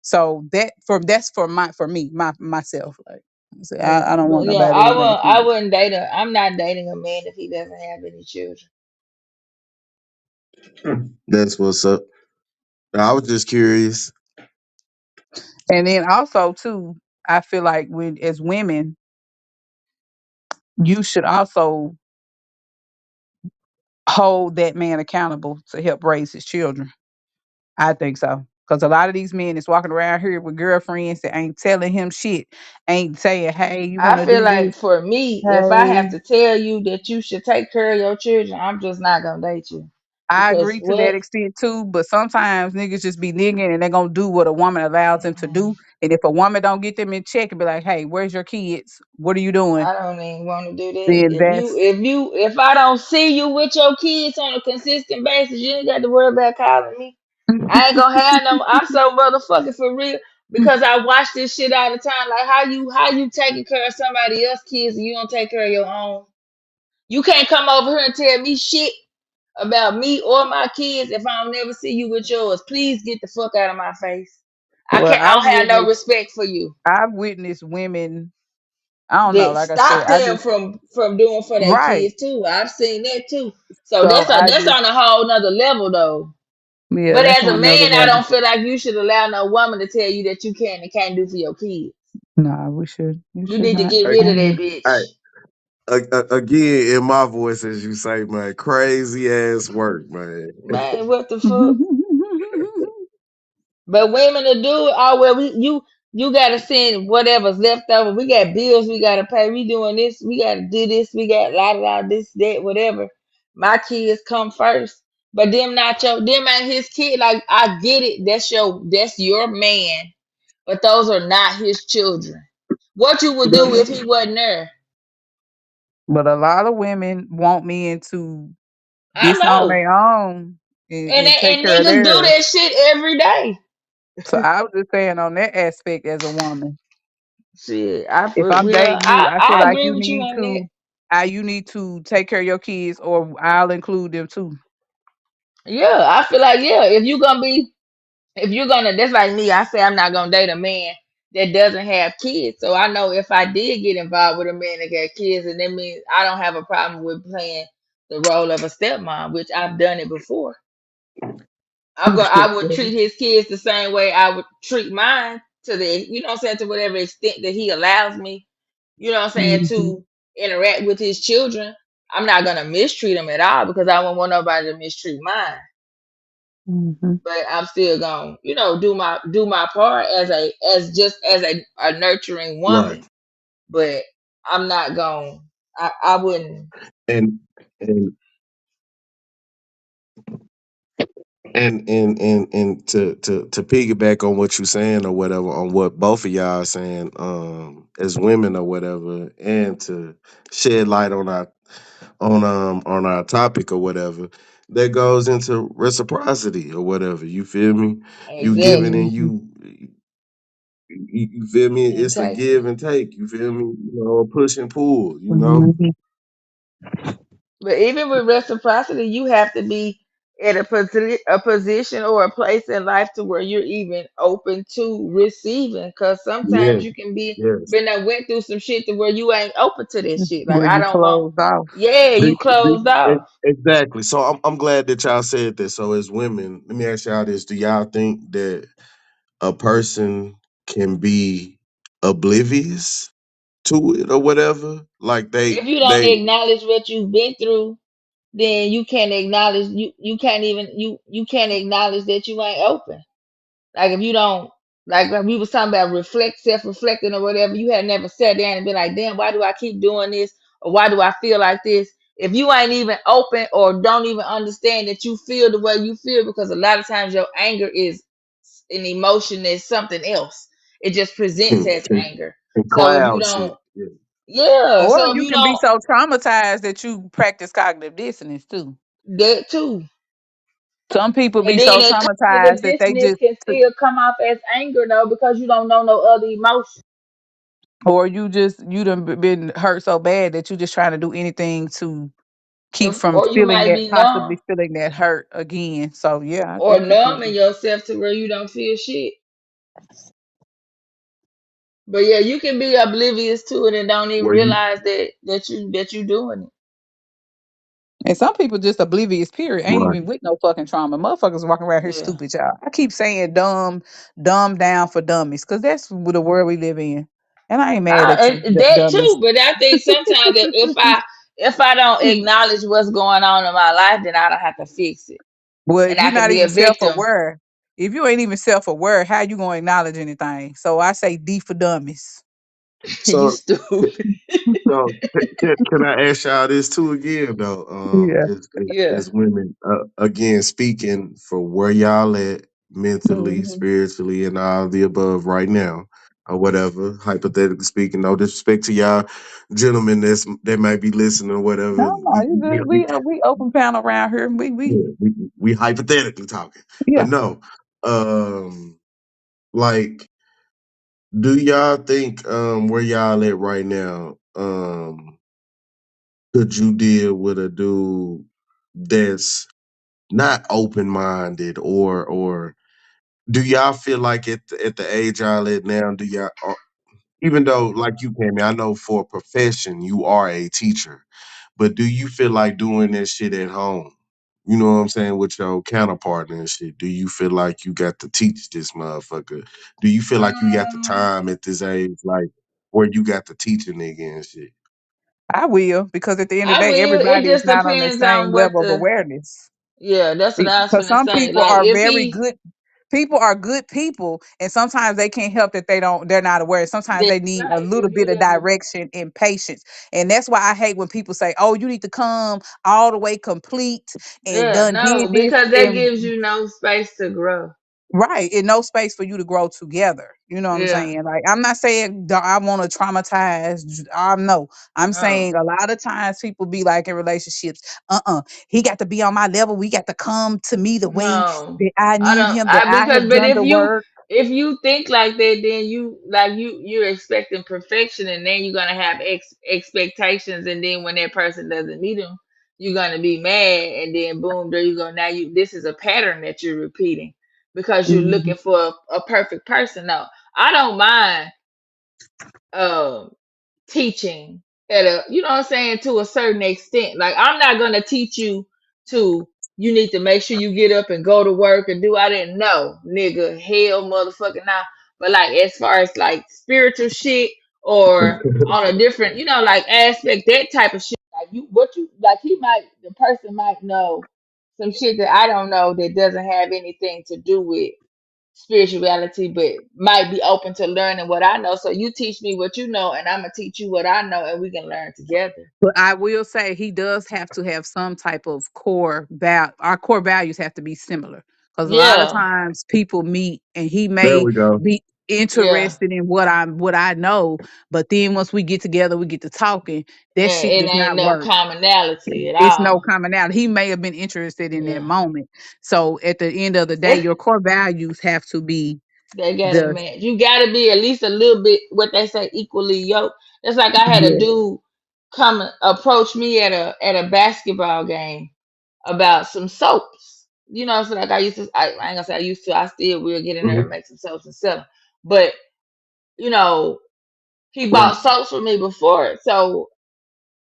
So that's for me, myself. Like Yeah. I don't But want yeah, nobody that got I kids. wouldn't date a I'm not dating a man if he doesn't have any children. That's what's up. I was just curious. And then also too, I feel like when as women, you should also hold that man accountable to help raise his children. I think so. Cause a lot of these men is walking around here with girlfriends that ain't telling him shit, ain't saying, "Hey, you I want to feel do this?" like for me, if I Hey, have to tell you that you should take care of your children, I'm just not gonna date you. I Because agree to that what? extent too, but sometimes niggas just be nigging and they gonna do what a woman allows them to do. And if a woman don't get them in check and be like, "Hey, where's your kids? What are you doing?" I don't even want to do that. Then that's If I don't see you with your kids on a consistent basis, you ain't got to worry about calling me. I ain't gonna have no. I'm so motherfucking for real because I watch this shit all the time. Like how you taking care of somebody else's kids and you don't take care of your own. You can't come over here and tell me shit about me or my kids if I don't never see you with yours. Please get the fuck out of my face. I well, can't. I don't have no respect for you. I've witnessed women. I don't know. That Like I said, stop I them just from doing for their right. kids too. I've seen that too. So So I that's just on a whole nother level though. yeah, But that's as a on another man, I level. don't feel like you should allow no woman to tell you that you can and can't do for your kids. Nah, we should. You You should need to not. get Hey, rid of Um, that hey, bitch. again, in my voice, as you say, man, crazy ass work, man. Man, what the fuck? But women to do it, oh well, you gotta send whatever's left over. We got bills we gotta pay. We doing this, we gotta do this, we got la la la this, that, whatever. My kids come first. But them ain't his kid. Like I get it, that's your man, but those are not his children. What you would do if he wasn't there? but a lot of women want men to I disown know. their own and take And care of niggas do theirs. that shit every day. So I was just saying on that aspect as a woman. Shit, I If for I'm real. dating you, I I feel I like agree you with you need on that. to you need to take care of your kids or I'll include them too. Yeah, I feel like yeah, if you're gonna that's like me, I say I'm not gonna date a man that doesn't have kids. So I know if I did get involved with a man that got kids, and that means I don't have a problem with playing the role of a stepmom, which I've done it before. I would treat his kids the same way I would treat mine to the to whatever extent that he allows me, Hmm. to interact with his children. I'm not gonna mistreat him at all because I won't want nobody to mistreat mine. Hmm. But I'm still gonna, do my part as a nurturing Right. woman. But I'm not gonna. I wouldn't. And and and to piggyback on what you're saying or whatever, on what both of y'all are saying, as women or whatever, and to shed light on our topic or whatever, that goes into reciprocity or whatever. You feel me? You giving Exactly. and you feel me? You It's a take. give and take. You feel me? A push and pull. Hmm. But even with reciprocity, you have to be at a position or a place in life to where you're even open to receiving. Because Yeah. sometimes you can be Yes. been I went through some shit to where you ain't open to this shit. Like Where I you don't want. closed off. Yeah, you closed off. Exactly. So I'm glad that y'all said that. So as women, let me ask y'all this: do y'all think that a person can be oblivious to it or whatever? Like If you don't acknowledge what you've been through, then you can't acknowledge you can't even you can't acknowledge that you ain't open. Like if you don't like we was talking about self-reflecting or whatever, you had never sat down and been like, damn, why do I keep doing this? Or why do I feel like this? If you ain't even open or don't even understand that you feel the way you feel, because a lot of times your anger is an emotion is something else. It just presents can, as can, anger. can So if you cloud shit. don't, Yeah. yeah. Or So if you you can be don't, so traumatized that you practice cognitive dissonance too. that too. Some people And be then so that cognitive traumatized that they dissonance just can still come off as anger though, because you don't know no other emotion. or you done been hurt so bad that you just trying to do anything to keep from Or you feeling might that be possibly numb feeling that hurt again. So yeah, I or definitely numbing think yourself to where you don't feel shit. But yeah, you can be oblivious to it and don't even Where you realize that you doing it. and some people just oblivious period. Ain't right. even with no fucking trauma. Motherfuckers walking around here Yeah. stupid, y'all. I keep saying dumb down for dummies, cause that's the world we live in. And I ain't mad at you, That dummies. too, but I think sometimes that if I don't acknowledge what's going on in my life, then I don't have to fix it, Well, and if I you're can not be a even self victim. aware. If you ain't even self-aware, how you gonna acknowledge anything? So I say D for dummies. You So stupid. So can I ask y'all this too again though? Yeah. Yeah. As women, again speaking for where y'all at mentally, Hmm. spiritually, and all the above right now, or whatever. Hypothetically speaking, no disrespect to y'all gentlemen that might be listening or whatever. No, no, you good. We open panel around here. We Yeah, we hypothetically talking, but yeah. no, like, do y'all think where y'all at right now? Could you deal with a dude that's not open minded, or do y'all feel like at the age y'all at now, do y'all even though like you came in, I know for a profession you are a teacher, but do you feel like doing that shit at home? You know what I'm saying, with your counterpart and shit. Do you feel like you got to teach this motherfucker? Do you feel like you got the Um, time at this age, like where you got to teach a nigga and shit? I will, because at the end of the I day, will. It everybody is just not on the depends on same what level of the. awareness. Yeah, that's what I was Because gonna some say. people Like are if very he good. People are good people, and sometimes they can't help that they're not aware. Sometimes they that's need a right. little If you bit of don't, direction and patience, and that's why I hate when people say, "Oh, you need to come all the way complete and yeah, done no, did this." because that And gives you no space to grow. right, and no space for you to grow together. You know what I'm Yeah, saying? Like, I'm not saying that I want to traumatize. I'm no. I'm no, saying a lot of times people be like in relationships. He got to be on my level. We got to come to me the way no. that I I need don't. him. That I I because have but done the work. if you think like that, then you like you're expecting perfection, and then you're gonna have expectations, and then when that person doesn't meet them, you're gonna be mad, and then boom, there you go. Now you this is a pattern that you're repeating because you're looking Mhm. for a perfect person. No, I don't mind. Um, Teaching at a you know what I'm saying, to a certain extent. Like I'm not gonna teach you to you need to make sure you get up and go to work and do I didn't know, nigga, hell motherfucking now. But like as far as like spiritual shit or on a different, like aspect, that type of shit, like you what you like he might the person might know some shit that I don't know that doesn't have anything to do with spirituality, but might be open to learning what I know. So you teach me what you know, and I'm gonna teach you what I know, and we can learn together. But I will say he does have to have some type of core val. Our core values have to be similar, because a lot of Yeah, times people meet and he There may we go. be yeah, interested in what I know, but then once we get together, we get to talking. That and shit it does ain't not no work. commonality at It's no all. commonality. He may have been interested in that Yeah, moment. So at the end of the day, they your core values have to be they gotta the match. You gotta be at least a little bit what they say equally yoked. It's like I had a yeah. dude come approach me at a basketball game about some soaps. So like I used to, I ain't gonna say I used to, I still will get in there and Mhm. make some soaps and sell 'em. But you know, he Right. bought soaps for me before it. So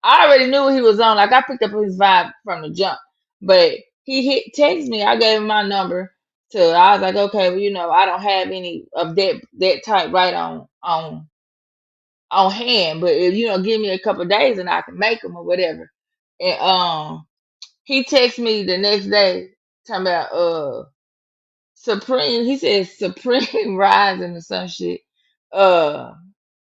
I already knew what he was on. Like I picked up his vibe from the jump. But he hit text me. I gave him my number to I was like, okay, well, I don't have any of that type right on hand. But if give me a couple of days and I can make them or whatever. And he texted me the next day talking about Supreme. He said Supreme Rising or some shit. Uh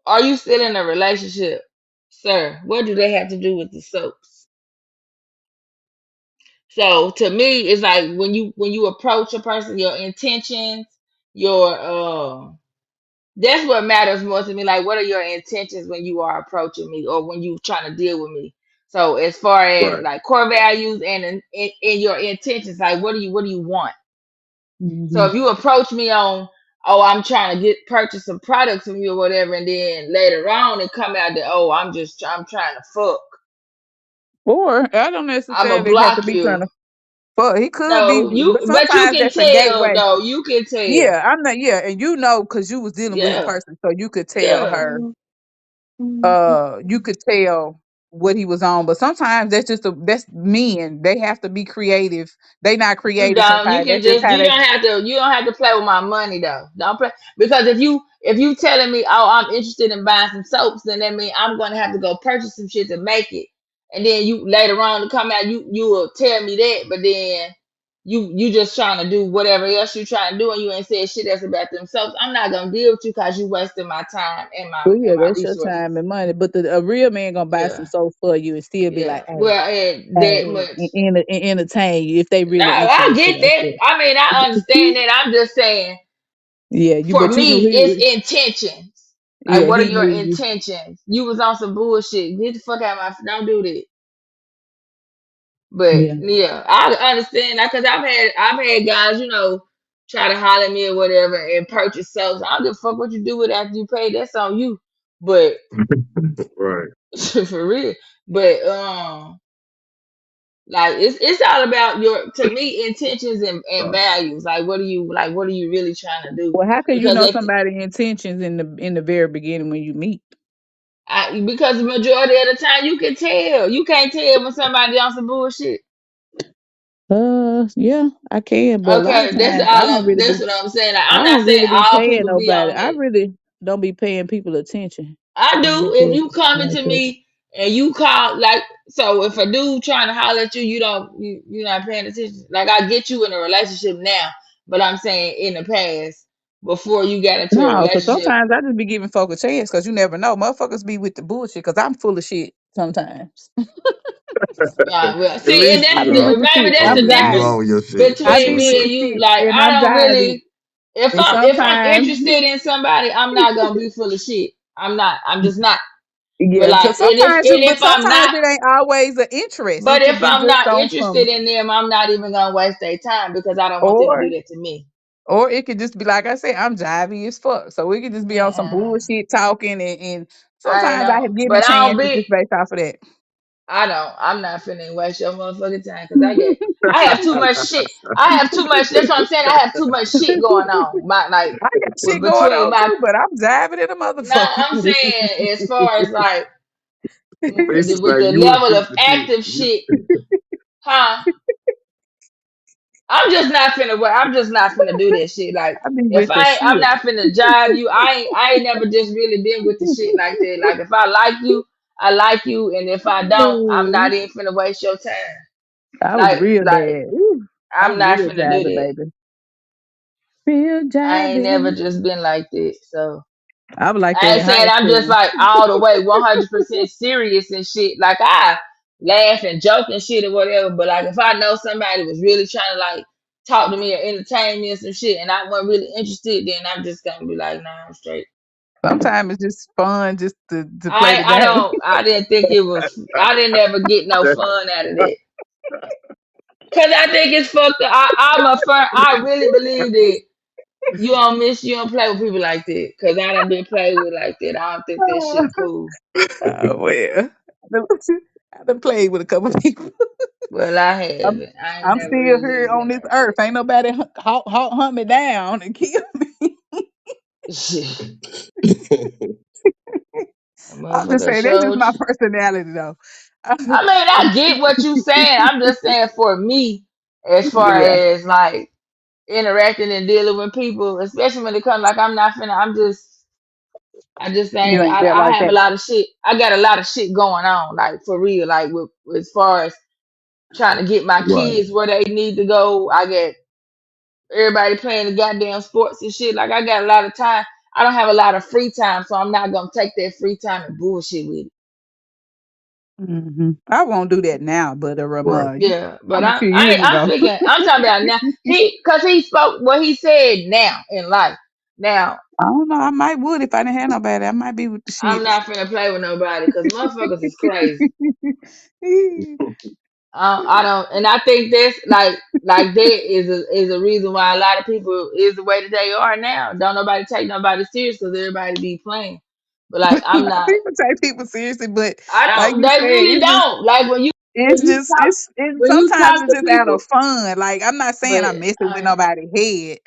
are you still in a relationship, sir? What do they have to do with the soaps? So to me, it's like when you approach a person, your intentions, your that's what matters more to me. Like, what are your intentions when you are approaching me or when you trying to deal with me? So as far as Right. like core values and in your intentions, like what do you want? So Mhm. if you approach me on, oh, I'm trying to get purchase some products from you or whatever, and then later on it come out that, oh, I'm trying to fuck, Or I don't I'ma necessarily have to block be trying you. to fuck. He could be, No, but but you sometimes can that's a tell gateway. though. You can tell. Yeah, I'm not. Yeah, and you know, because you was dealing with his Yeah, person, so you could tell yeah. her. You could tell what he was on. But sometimes that's men. They have to be creative. They not You creative don't. You sometimes. can That's just just. how You they. don't have to. You don't have to play with my money though. Don't play because if you telling me, oh, I'm interested in buying some soaps, then that means I'm gonna have to go purchase some shit to make it, and then you later on to come out, you will tell me that, but then you just trying to do whatever else you trying to do, and you ain't said shit else about themselves. I'm not gonna deal with you because you wasting my time and Well, yeah, my that's your time resources. and money. But a real man gonna buy some Yeah, soap for you and still be like, yeah. hey, Well, and that hey, much. and entertain you if they No, really I interested get like that. that. I mean, I understand that. I'm just saying, Yeah, you for but you knew me, he it's was. intentions. Like, Yeah, what are he your knew you. intentions? You was on some bullshit. Get the fuck out of my. Don't do that. But Yeah. yeah, I understand that because I've had guys, try to holler at me or whatever and purchase soaps. I don't give a fuck what you do with it after you pay. That's on you. But Right. for real. But like it's all about your, to me, intentions and values. Like what are you really trying to do? Well, how can you Because know if somebody's intentions in the very beginning when you meet? because the majority of the time you can tell. You can't tell when somebody on some bullshit. Yeah, I can, but a lot of Okay, times I don't really that's be. what I'm saying. Like, I I'm not don't saying really be all paying people be nobody. on I it. really don't be paying people attention. I do. If Because you coming like to that. me and you call, like, so if a dude trying to holler at you, you're not paying attention. Like, I get you in a relationship now, but I'm saying in the past, before you got into a No, because relationship. sometimes I just be giving folk a chance because you never know. Motherfuckers be with the bullshit because I'm full of shit sometimes. Well, At see, and least I you be with the maybe shit. that's at I'm the least you difference driving. own your shit. I between be with me and the you. shit Like, and I I'm don't driving. really, And if I'm sometimes, interested in somebody, I'm not gonna be full of shit. I'm not. I'm just not. But yeah, like, because sometimes and but if I'm sometimes not, it ain't always an interest. but It could if be I'm just not on interested some, in them, I'm not even gonna waste their time because I don't want them to or do that to me. or it could just be like I said, I'm jivey as fuck. So we could just be on some Mm-mm. bullshit talking and I ain't sometimes I know, have given but I don't chances be. just based off of that. I don't. I'm not finna waste your motherfucking time because I have too much shit. I have too much. That's what I'm saying. I have too much shit going on. My like I got with shit going between on my. too, but I'm driving in a Nah, motherfucker. I'm saying as far as like Basically, with like the you and level of people shit. active shit, huh? I'm just not finna do that shit. Like, I be if with the I'm shit. not finna jive you. I ain't never just really been with the shit like that. Like, if I like you, I like you, and if I don't, I'm not even finna waste your time. I was real Like bad. Ooh, I I'm was not real finna do driving, that. baby. Real I ain't never driving. just been like that. So I was like I that ain't in high saying I'm just school. like all the way 100% serious and shit. Like, I laugh and joke and shit or whatever. But like, if I know somebody was really trying to like talk to me or entertain me and some shit, and I wasn't really interested, then I'm just gonna be like, nah, I'm straight. Sometimes it's just fun just to play the I game. don't. I didn't think it was. I didn't ever get no fun out of that. Cause I think it's fucked up. I'm a firm. I really believe that you don't play with people like that. Cause I done been played with like that. I don't think that shit cool. Oh well. I done played with a couple people. Well, I I'm, haven't. I ain't I'm never still really here just on been this like earth. Ain't nobody hunt me down and kill me. that. Shit. A I'm just motherfucker saying that's just showed my you. personality though. I mean, I get what you saying. I'm just saying for me, as far Yeah, as like interacting and dealing with people, especially when it comes like I'm not finna. I just you ain't. ain't that I like have a that. lot of shit. I got a lot of shit going on, like for real. Like with as far as trying to get my Right. kids where they need to go. I get everybody playing the goddamn sports and shit. Like, I got a lot of time. I don't have a lot of free time, so I'm not gonna take that free time and bullshit with it. I won't do that now, but Right. Yeah, but I'm a few years I'm ago. speaking. I'm talking about now. Cause he spoke what he said now in life. Now I don't know. I might would if I didn't have nobody. I might be with the I'm shits. not finna play with nobody because motherfuckers is crazy. I don't, and I think that's like that is a reason why a lot of people is the way that they are now. Don't nobody take nobody serious because everybody be playing. But like, I'm not. People take people seriously, but I like don't. you They said, really don't. Like it's when you sometimes talk it's to just out people, of fun. Like I'm not saying but I'm messing with nobody's head.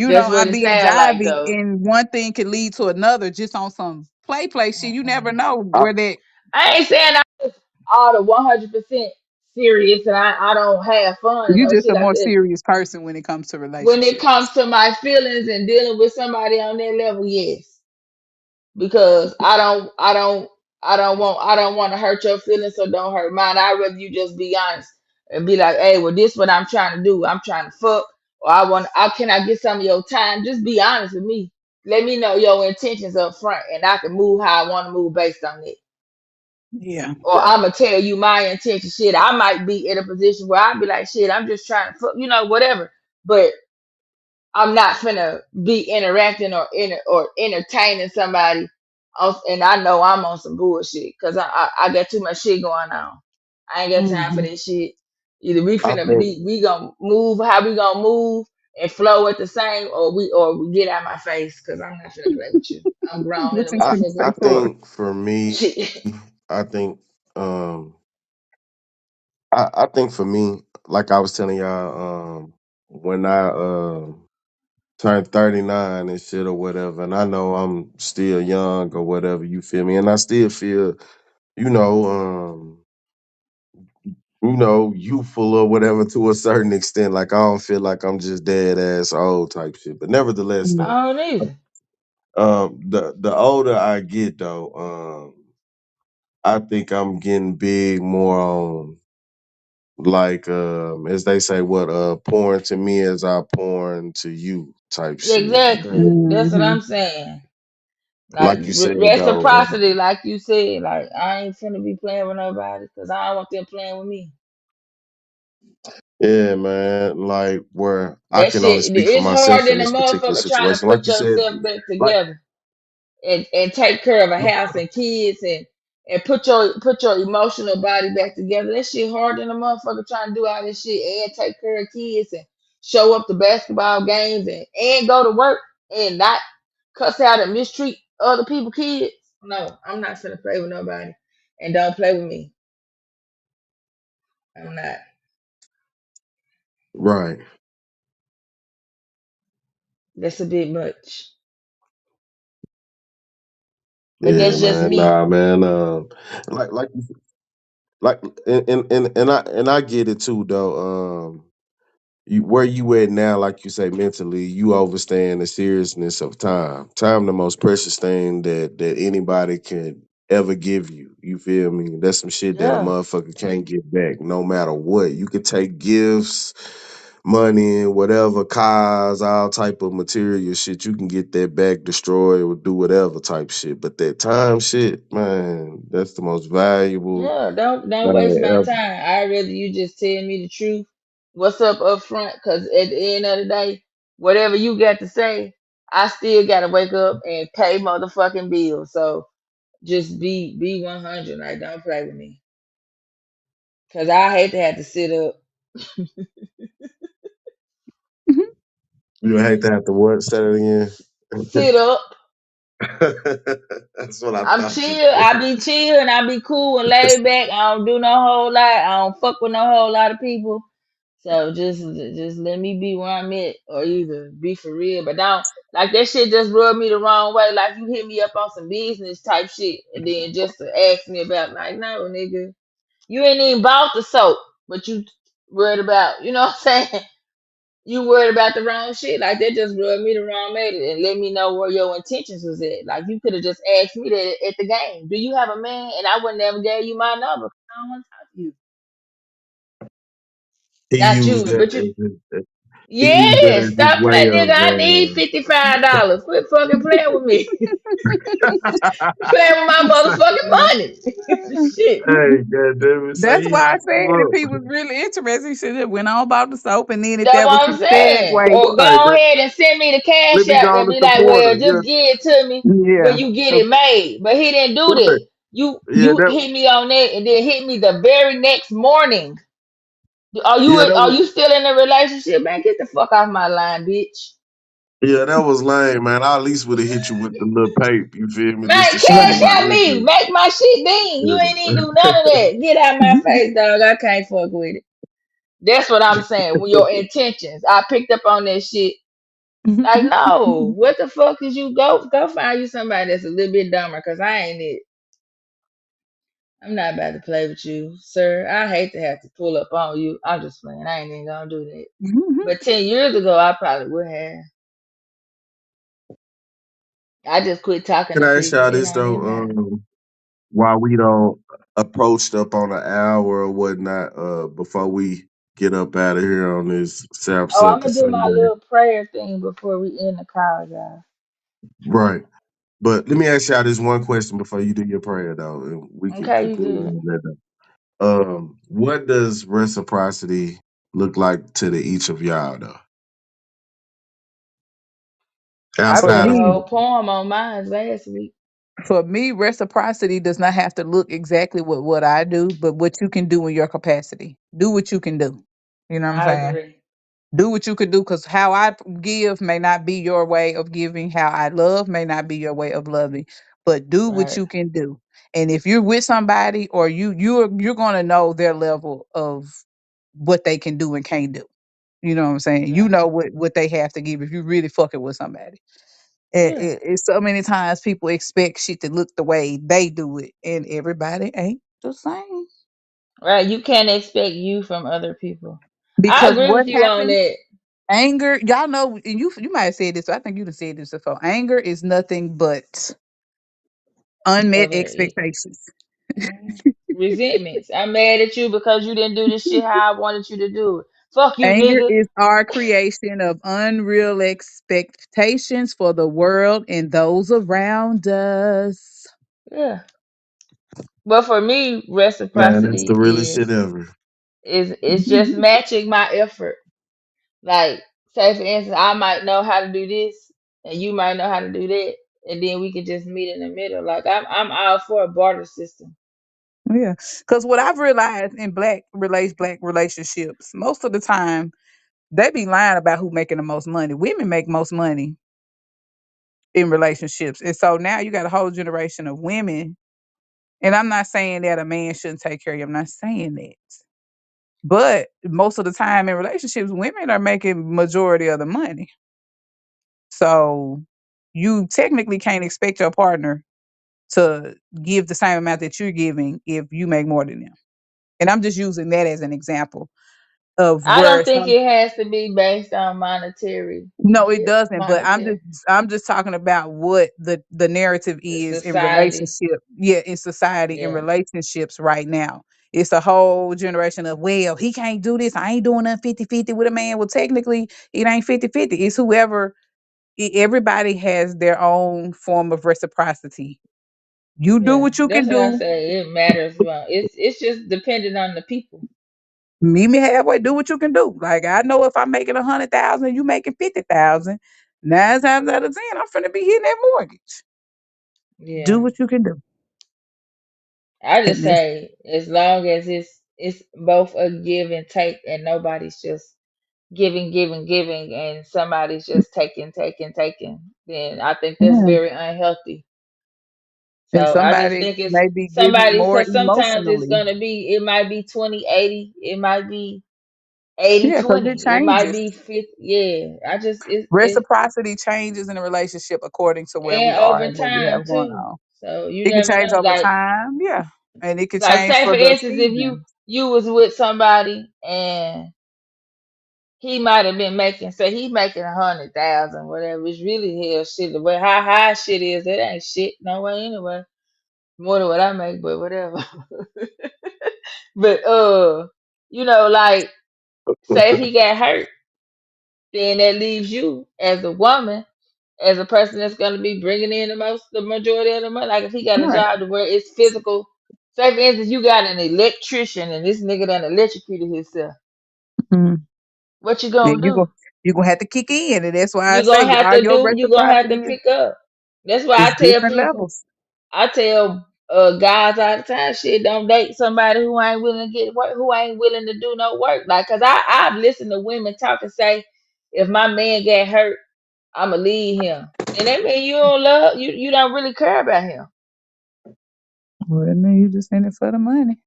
that's what I'm it being sounds like jivey, though. and one thing can lead to another just on some play shit. You never Mm-mm. know I, where that I ain't saying I'm just all the 100% serious and I don't have fun and you're no just shit a like more that. serious person when it comes to When it relationships. comes to my feelings and dealing with somebody on that level, yes, because I don't want to hurt your feelings, so don't hurt mine. I'd rather you just be honest. and be like, hey, well, this what I'm trying to do. I'm trying to fuck, or can I get some of your time? Just be honest with me. Let me know your intentions up front, and I can move how I want to move based on it. Yeah. Or Right. I'm gonna tell you my intention. Shit, I might be in a position where I'd be like, shit, I'm just trying to fuck, whatever. But I'm not finna be interacting or entertaining somebody else, and I know I'm on some bullshit because I got too much shit going on. I ain't got time for Hmm. this shit. Either we I finna think be we gonna move how we gonna move and flow at the same, or we get out my face because I'm not finna play with you. I'm grown in What a you finna motherfucker. I say for it? think for me, Shit. I think um I think for me, like I was telling y'all, when I turned 39 and shit or whatever, and I know I'm still young or whatever, you feel me? And I still feel, you know, youthful or whatever to a certain extent. Like I don't feel like I'm just dead ass old type shit. But nevertheless Mm. though, I don't either. the older I get though, I think I'm getting big more on like as they say, what pouring to me as I pour into you type shit. Exactly. That's what Hmm. I'm saying. Like Like you said though, reciprocity, like you said, like I ain't finna be playing with nobody because I don't want them playing with me. yeah, man, like where I That can only shit, speak for it's myself hard in than a this particular motherfucker trying to situation. Like put you said, yourself back like together and take care of a house and kids and put your emotional body back together. That shit hard than a motherfucker trying to do all this shit and take care of kids and show up to basketball games and go to work and not cuss out and mistreat other people kids. No, I'm not finna play with nobody. And don't play with me. I'm not. right. That's a bit much. But Yeah, that's just man. me. Nah, man. Like, like, and I get it too, though. You where you at now, like you say, mentally, you understand the seriousness of time. Time, the most precious thing that anybody can ever give you. You feel me? That's some shit that a Yeah. motherfucker can't get back, no matter what. You could take gifts, money, whatever, cars, all type of material shit. You can get that back, destroy or do whatever type shit. But that time shit, man, that's the most valuable Yeah, don't waste thing my ever. time. I'd rather you just tell me the truth. What's up front? Cause at the end of the day, whatever you got to say, I still gotta wake up and pay motherfucking bills. So just be 100. Like don't play with me. Cause I hate to have to sit up, You hate to have to what? Say it again. sit up. That's what I I'm thought you chill. said. I be chill and I be cool and laid back. I don't do no whole lot. I don't fuck with no whole lot of people. So just let me be where I'm at, or either be for real. But don't like that shit just rubbed me the wrong way. Like you hit me up on some business type shit, and then just to ask me about like, no, nigga, you ain't even bought the soap, but you worried about, you know what I'm saying? You worried about the wrong shit. Like that just rubbed me the wrong way and let me know where your intentions was at. Like you could have just asked me that at the game. Do you have a man? And I would never gave you my number. I don't want to talk to you. He Not used you, that but you. he used that Yeah, as his stop way playing, nigga. of I need $55. Quit fucking playing with me. Playing with my motherfucking money. Shit. hey, goddamn it, say That's he why I hooked said you if up. he was really interested, he should have went on about the soap, and then if That's that was what I'm his saying. segue, Or Hey, go ahead and send me the let cash me app go on and to be like, support well, her. just give it to me when yeah, you get 'cause- it made. But he didn't do What the, that. You yeah, you that hit me on that and then hit me the very next morning. yeah, that Are was you still in a relationship, man? Get the fuck off my line, bitch. yeah, that was lame, man. I at least would have hit you with the little pape, you feel me? Just Man, to show you cash my right. out me. interest. Make my shit ding. You ain't even do none of that. Get out my face, dog. I can't fuck with it. That's what I'm saying. With your intentions. I picked up on that shit. Like, no. What the fuck is you go find you somebody that's a little bit dumber, cause I ain't it. I'm not about to play with you, sir. I hate to have to pull up on you. I'm just playing. I ain't even gonna do that. But 10 years ago I probably would have. I just quit talking Can to I ask people. y'all It this don't though? even matter. why we don't approach up on an hour or whatnot before we get up out of here on this South Oh, I'm Sucker gonna do my Sunday. little prayer thing before we end the call, guys. Right. But let me ask y'all this one question before you do your prayer though, and we can Okay, you conclude good. on that. What does reciprocity look like to the each of y'all though? I For Outside did a of me, whole you. poem on mine last week. for me, reciprocity does not have to look exactly what I do, but what you can do in your capacity. Do what you can do. You know what I'm I saying? agree. Do what you can do, because how I give may not be your way of giving. How I love may not be your way of loving. But do what Right, you can do. And if you're with somebody, or you're gonna know their level of what they can do and can't do. You know what I'm saying? You right. know what they have to give if you really fucking with somebody. Yeah, It's so many times people expect shit to look the way they do it, and everybody ain't the same. right. You can't expect you from other people. I Because agree what with you on happens, that. anger, y'all know, and you might have said this, I think you've said this before. Anger is nothing but unmet Other expectations. resentments. I'm mad at you because you didn't do this shit how I wanted you to do it. Fuck you, Anger nigga. is our creation of unreal expectations for the world and those around us. Yeah. But for me, Man, that's the reciprocity realest shit is ever. it's just matching my effort. Like, say for instance, I might know how to do this, and you might know how to do that, and then we can just meet in the middle. Like I'm all for a barter system. Yeah, because what I've realized in black relationships, most of the time they be lying about who making the most money. Women make most money in relationships, and so now you got a whole generation of women. And I'm not saying that a man shouldn't take care of you. I'm not saying that, but most of the time in relationships, women are making majority of the money. So you technically can't expect your partner to give the same amount that you're giving if you make more than them. And I'm just using that as an example of I where don't think some. it has to be based on monetary No, it gifts, doesn't. But monetary I'm just talking about what the narrative is in society. relationship. Yeah, in society, in Yeah, relationships right now. It's a whole generation of, well, he can't do this. I ain't doing nothing 50-50 with a man. Well, technically, it ain't 50-50. It's whoever. Everybody has their own form of reciprocity. You do yeah. what you That's can what I do. say. It matters. Well, it's just dependent on the people. Meet me halfway. Do what you can do. Like, I know if I'm making 100,000, you making 50,000. 9 times out of 10, I'm finna be hitting that mortgage. Do Yeah. what you can do. I just And this, say as long as it's both a give and take and nobody's just giving, giving, giving and somebody's just taking, taking, taking, then I think that's yeah. very unhealthy. And So I just somebody think it's may be giving somebody more because sometimes it's emotionally. gonna be it might be 20/80, it might be 80 Yeah, because it 20, it might changes. be 50. Yeah. I just it Reciprocity changes in a relationship according to where and we are over and what we time have going too. on. So you It can never change know. over time. Yeah. And it can Like change say for for the instance, if season. you was with somebody and he might have been making, say he making 100,000, whatever. It's really hell shit. The way how high shit is, that ain't shit no way anyway. More than what I make, but whatever. But like say if he got hurt, then that leaves you as a woman, as a person that's gonna be bringing in the majority of the money. Like if he got a Right. job to where it's physical. Say for instance, you got an electrician and this nigga done electrocuted himself. Mhm. What you Then gonna do? you're gonna have to kick in. And that's why I You gonna say have all to your do. You gonna have to reciprocity pick up. That's why I is tell different people. levels. I tell guys all the time, shit, don't date somebody who ain't willing to get work, who ain't willing to do no work. Like, cause I've listened to women talk and say, if my man get hurt, I'ma leave him. And that mean you don't love you don't really care about him. Well, that means you just in it for the money.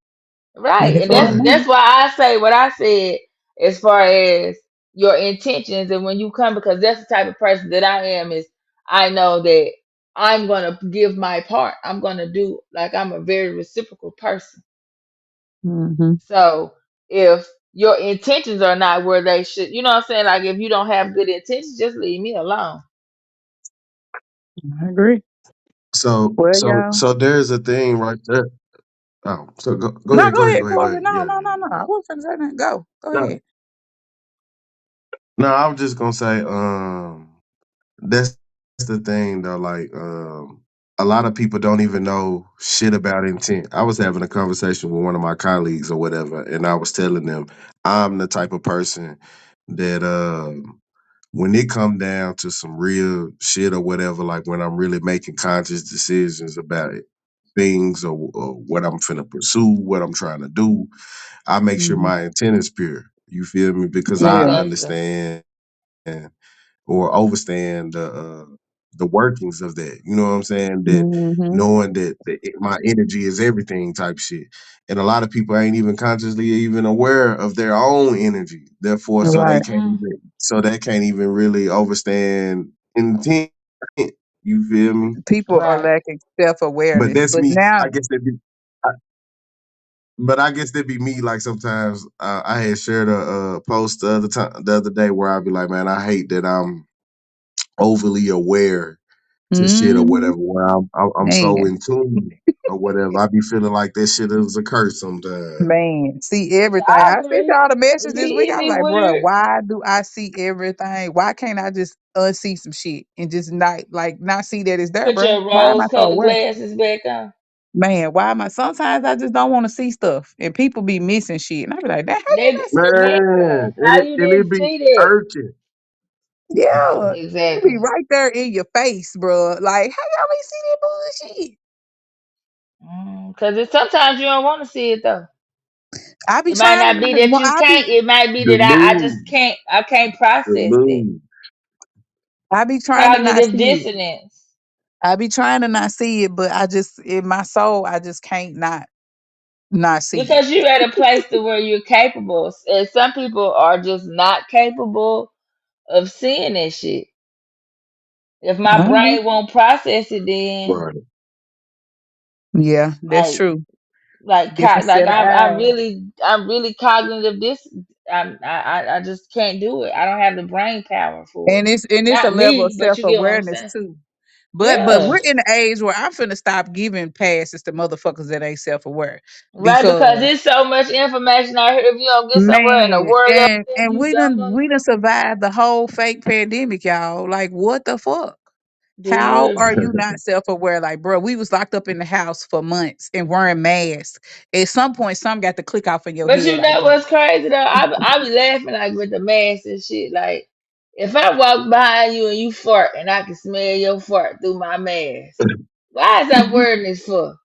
In Right. it And for the Right. that's money. why I say what I said as far as your intentions and when you come because that's the type of person that I am is I know that I'm gonna give my part. I'm gonna do like I'm a very reciprocal person. Hmm. So if your intentions are not where they should, you know what I'm saying? Like if you don't have good intentions, just leave me alone. I agree. Well, y'all. So there's a thing right there. Oh, so go No, ahead, go go ahead, ahead, go ahead, go Corey. ahead. No, Yeah, no, yeah, no, no. yeah. I wasn't finna say that. Go No, ahead. no, I was just gonna say, that's the thing though. Like, a lot of people don't even know shit about intent. I was having a conversation with one of my colleagues or whatever, and I was telling them I'm the type of person that, when it come down to some real shit or whatever, like when I'm really making conscious decisions about it, things or what I'm finna pursue, what I'm trying to do, I make sure Hmm. my intent is pure. You feel me? Because You I Yeah. got to. understand or overstand the workings of that. You know what I'm saying? That Hmm. knowing that, my energy is everything type shit. And a lot of people ain't even consciously even aware of their own energy. Therefore, Right. so they can't even really overstand intent. You feel me? People are Right. lacking self But awareness. that's But me. now, I guess that be. But I guess that'd be me. Like sometimes, I had shared a post the other day where I'd be like, man, I hate that I'm overly aware to shit or hmm whatever. Where I'm so man, in tune or whatever. I be feeling like that shit is a curse sometimes. man, see everything. I I sent agree. y'all the message It this be week. it I was be like, bro, weird. why do I see everything? Why can't I just unsee some shit and just not see that it's there, Put bro? your Why am rose I so colored aware? glasses back on. Man, why am I? Sometimes I just don't want to see stuff, and people be missing shit, and I be like, "Damn, how you They not see that?" Man, how you and it didn't be see that? irking. Yeah, it be Exactly. right there in your face, bro. Like, how y'all ain't see that bullshit? Because it's sometimes you don't want to see it though. I be It might trying to not be not. that Well, you can't. It might be The that I just mood, can't. I can't the process it. mood. I be trying to not Cognitive see it. dissonance. I be trying to not see it, but I just in my soul, I just can't not see it. Because you're at a place to where you're capable. And some people are just not capable of seeing that shit. If my Mhm. brain won't process it, then Right. Yeah, that's like true. like Different like set of eyes, I'm really cognitive I just can't do it. I don't have the brain power for it. and it's a Not level of me, but self you get what I'm awareness saying. too. But Yeah. we're in the age where I'm finna stop giving passes to motherfuckers that ain't self aware Right, because because there's so much information out here. If you don't get somewhere in the man, world, and you dumb we done motherfucker. survived the whole fake pandemic, y'all. Like what the fuck? Do How you? are you not self aware? Like, bro, we was locked up in the house for months and wearing masks. At some point, some got to click off in your But head. you Like, know what's crazy though? I be laughing like with the mask and shit. Like if I walk behind you and you fart and I can smell your fart through my mask, why is I wearing this for?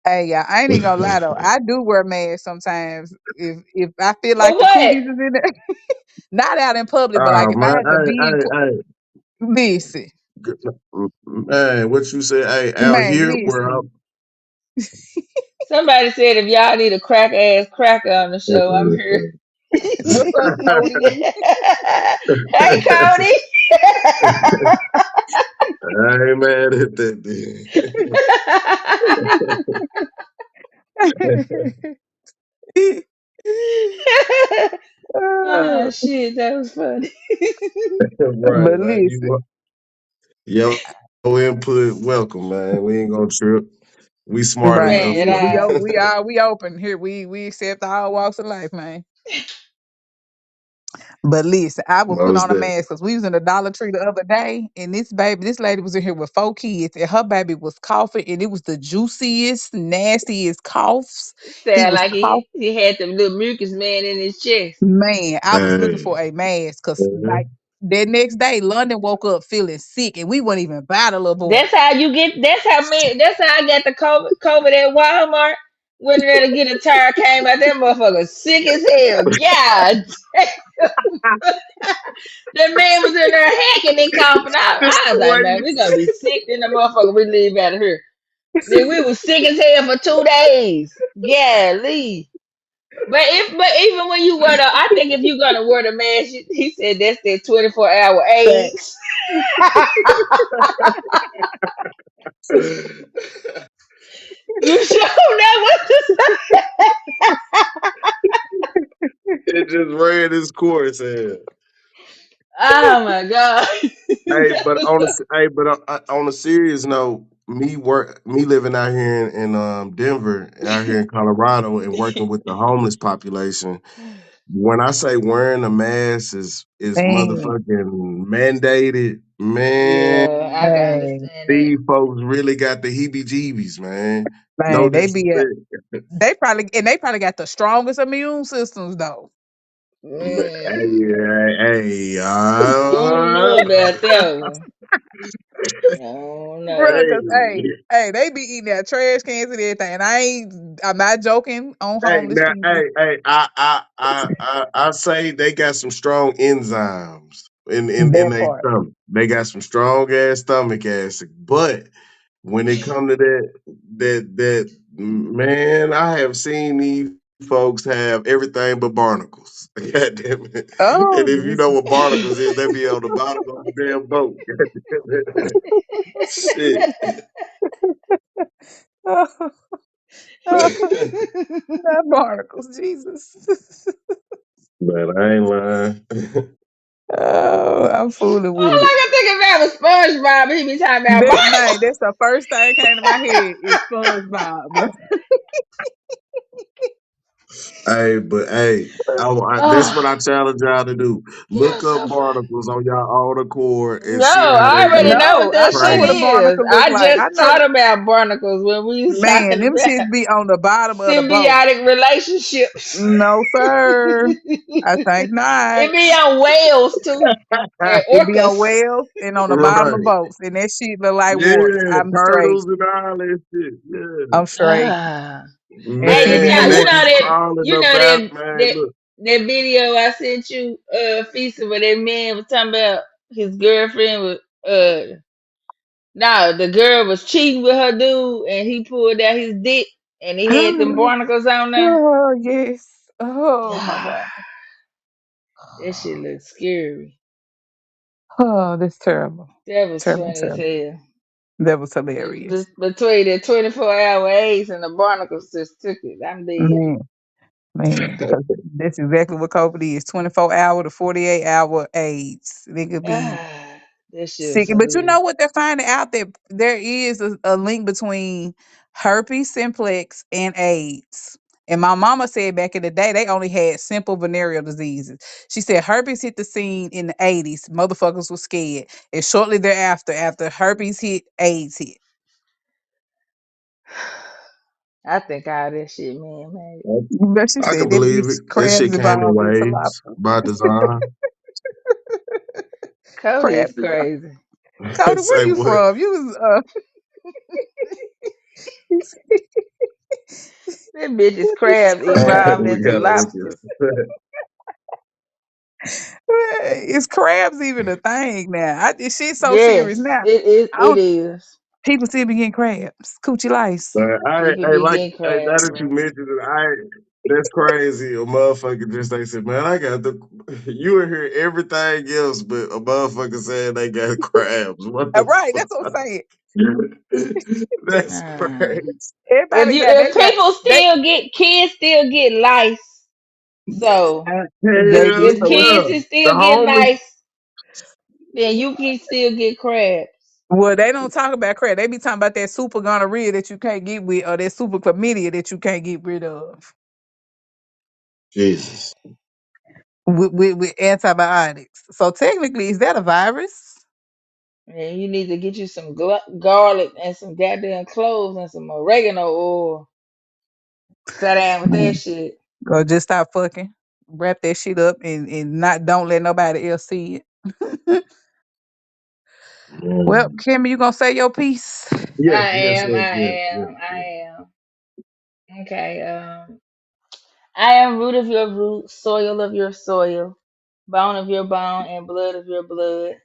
hey, yeah, I ain't even gonna lie though. I do wear masks sometimes if I feel For like the what? cooties is in there. Not out in public, but like Oh if I man, had to be in, listen, man, what you say? Hey, out man, here where listen. I'm. Somebody said if y'all need a crack ass cracker on the show, I'm here. What's up, Cody? Hey Cody. I ain't mad at that. Oh Uh, shit, that was funny. Right, but man. listen, Your input, welcome, man. We ain't gonna trip. We smart right? enough. Man, We open here. We accept all walks of life, man. But listen, I would put Most on a that. mask because we was in the Dollar Tree the other day, and this lady was in here with 4 kids, and her baby was coughing, and it was the juiciest, nastiest coughs. He sound was like coughing. he had the little mucus man in his chest. Man, I was looking Hey. for a mask because like Mhm. that next day, London woke up feeling sick, and we wouldn't even buy the little boy. That's how you get. That's how I got the COVID at Walmart. Went in there to get a tire, came out that motherfucker sick as hell. God, that man was in there hacking and coughing. Just I the was like, way man, you we gonna be sick in the motherfucker. We leave out of here. Then we was sick as hell for 2 days. Yeah, leave. But even when you wear the, I think if you're gonna wear the mask, he said that's that 24-hour Facts. AIDS. You sure know what to say. it just ran its course. And Oh my god. hey, That but was so- on a serious note, me living out here in Denver, out here in Colorado, and working with the homeless population. When I say wearing a mask is Man, motherfucking mandated, man. Yeah, I can man, understand that. These folks really got the heebie-jeebies, man. No man, disrespect. they probably got the strongest immune systems though. Mm, Hey, I don't know about that one. I don't know. Bruh, cause hey, they be eating their trash cans and everything. And I'm not joking on hey, homeless now, people. I say they got some strong enzymes in That their part. stomach. They got some strong ass stomach acid. But when it come to that man, I have seen these folks have everything but barnacles. God damn it. Oh, And if you know Jesus. what barnacles is, they be on the bottom of the damn boat. God damn it. Shit. Oh, oh, not barnacles, Jesus. Man, I ain't lying. Oh, I'm fooling with All it. I can think about was SpongeBob. He be talking about That man, barnacles. that's the first thing that came to my head is SpongeBob. Hey, but hey, that's what I challenge y'all to do. You're Look up so funny. barnacles on your own accord and No, see how I they already look. know what No, I that know shit what a Crazy. is. barnacle look I like. I just know, taught about barnacles when we was man, talking them about shits be on the bottom of the boat. symbiotic relationships. No, sir. I think not. It be on whales too, and It be on orcas. whales and on the bottom of Right. boats, and that shit look like warts. Yeah, I'm straight. turtles and all that shit. Yeah. I'm straight. Ah. And Hey, Man, you and know, they CBU. you be know that crawling you up know out, that man. that Look. that video I sent you, Feast, where that man was talking about his girlfriend was no, the girl was cheating with her dude, and he pulled out his dick, and he had them barnacles on there. Oh, yes. Oh my Ah, God. that shit looks scary. Oh, that's terrible. That was Terrible, funny as terrible. hell. That was hilarious. Between the 24-hour AIDS and the barnacles just took it. I'm dead. Man, man, because that's exactly what COVID is. 24-hour to 48-hour AIDS. They could be Ah, that shit was sick. But you hilarious. know what? They're finding out that there is a link between herpes simplex and AIDS. And my mama said back in the day, they only had simple venereal diseases. She said herpes hit the scene in the 80s. Motherfuckers were scared. And shortly thereafter, after herpes hit, AIDS hit. I think all that shit man made. But she I can said that believe bitch it. That crabs shit came in evolved into waves lobster. by design. Cody is Crabs evolved. crazy. Cody, where Say you what? from? You was That bitch is crabs evolved We into gotta look lobsters. at is crabs even a thing now? This shit's so serious Yes, now. it I it don't. is. People still be getting crabs, coochie lice. But People I be like getting hey, now crabs, that you bro. mentioned it, that's crazy. A motherfucker just they said, man, I got the you in here everything else, but a motherfucker saying they got crabs. What the Right, fuck? that's what I'm saying. That's Uh, crazy. Everybody got if people still get kids still get lice, so they Hell do. if So it's kids yeah. can The still get homeless lice, then you can still get crabs. well, they don't talk about crab. They be talking about that super gonorrhea that you can't get with, or that super chlamydia that you can't get rid of Jesus. with antibiotics. So technically, is that a virus? And you need to get you some garlic and some goddamn cloves and some oregano oil. Sit down with that Man, shit. or just stop fucking, wrap that shit up, and not don't let nobody else see it. Well, Mm. Kimmy, you gonna say your piece? Yes, I yes, am, yes, I yes, yes, am, I yes. am. Okay, I am root of your root, soil of your soil, bone of your bone, and blood of your blood.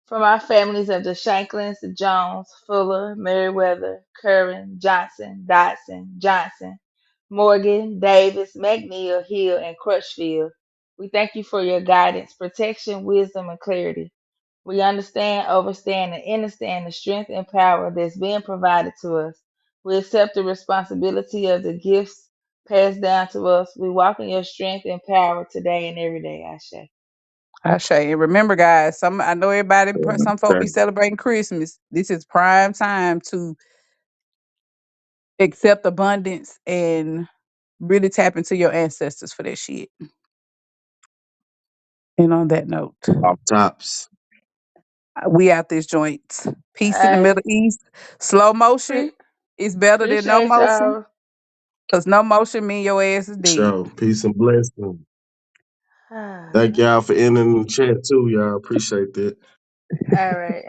From our families of the Shanklins, the Jones, Fuller, Meriwether, Curran, Johnson, Dodson, Johnson, Morgan, Davis, McNeil, Hill, and Crutchfield, we thank you for your guidance, protection, wisdom, and clarity. We understand, overstand, and understand the strength and power that's being provided to us. We accept the responsibility of the gifts passed down to us. We walk in your strength and power today and every day, Ashe. I say, and remember, guys. I know everybody. Some folk be Okay. celebrating Christmas. This is prime time to accept abundance and really tap into your ancestors for that shit. And on that note, Off tops. we out this joint. Peace in the Hey, Middle East. Slow motion pre- is better than no appreciate motion. y'all. Cause no motion mean your ass is dead. Show. Peace and blessing. Thank y'all for ending the chat too, y'all. Appreciate that. All right.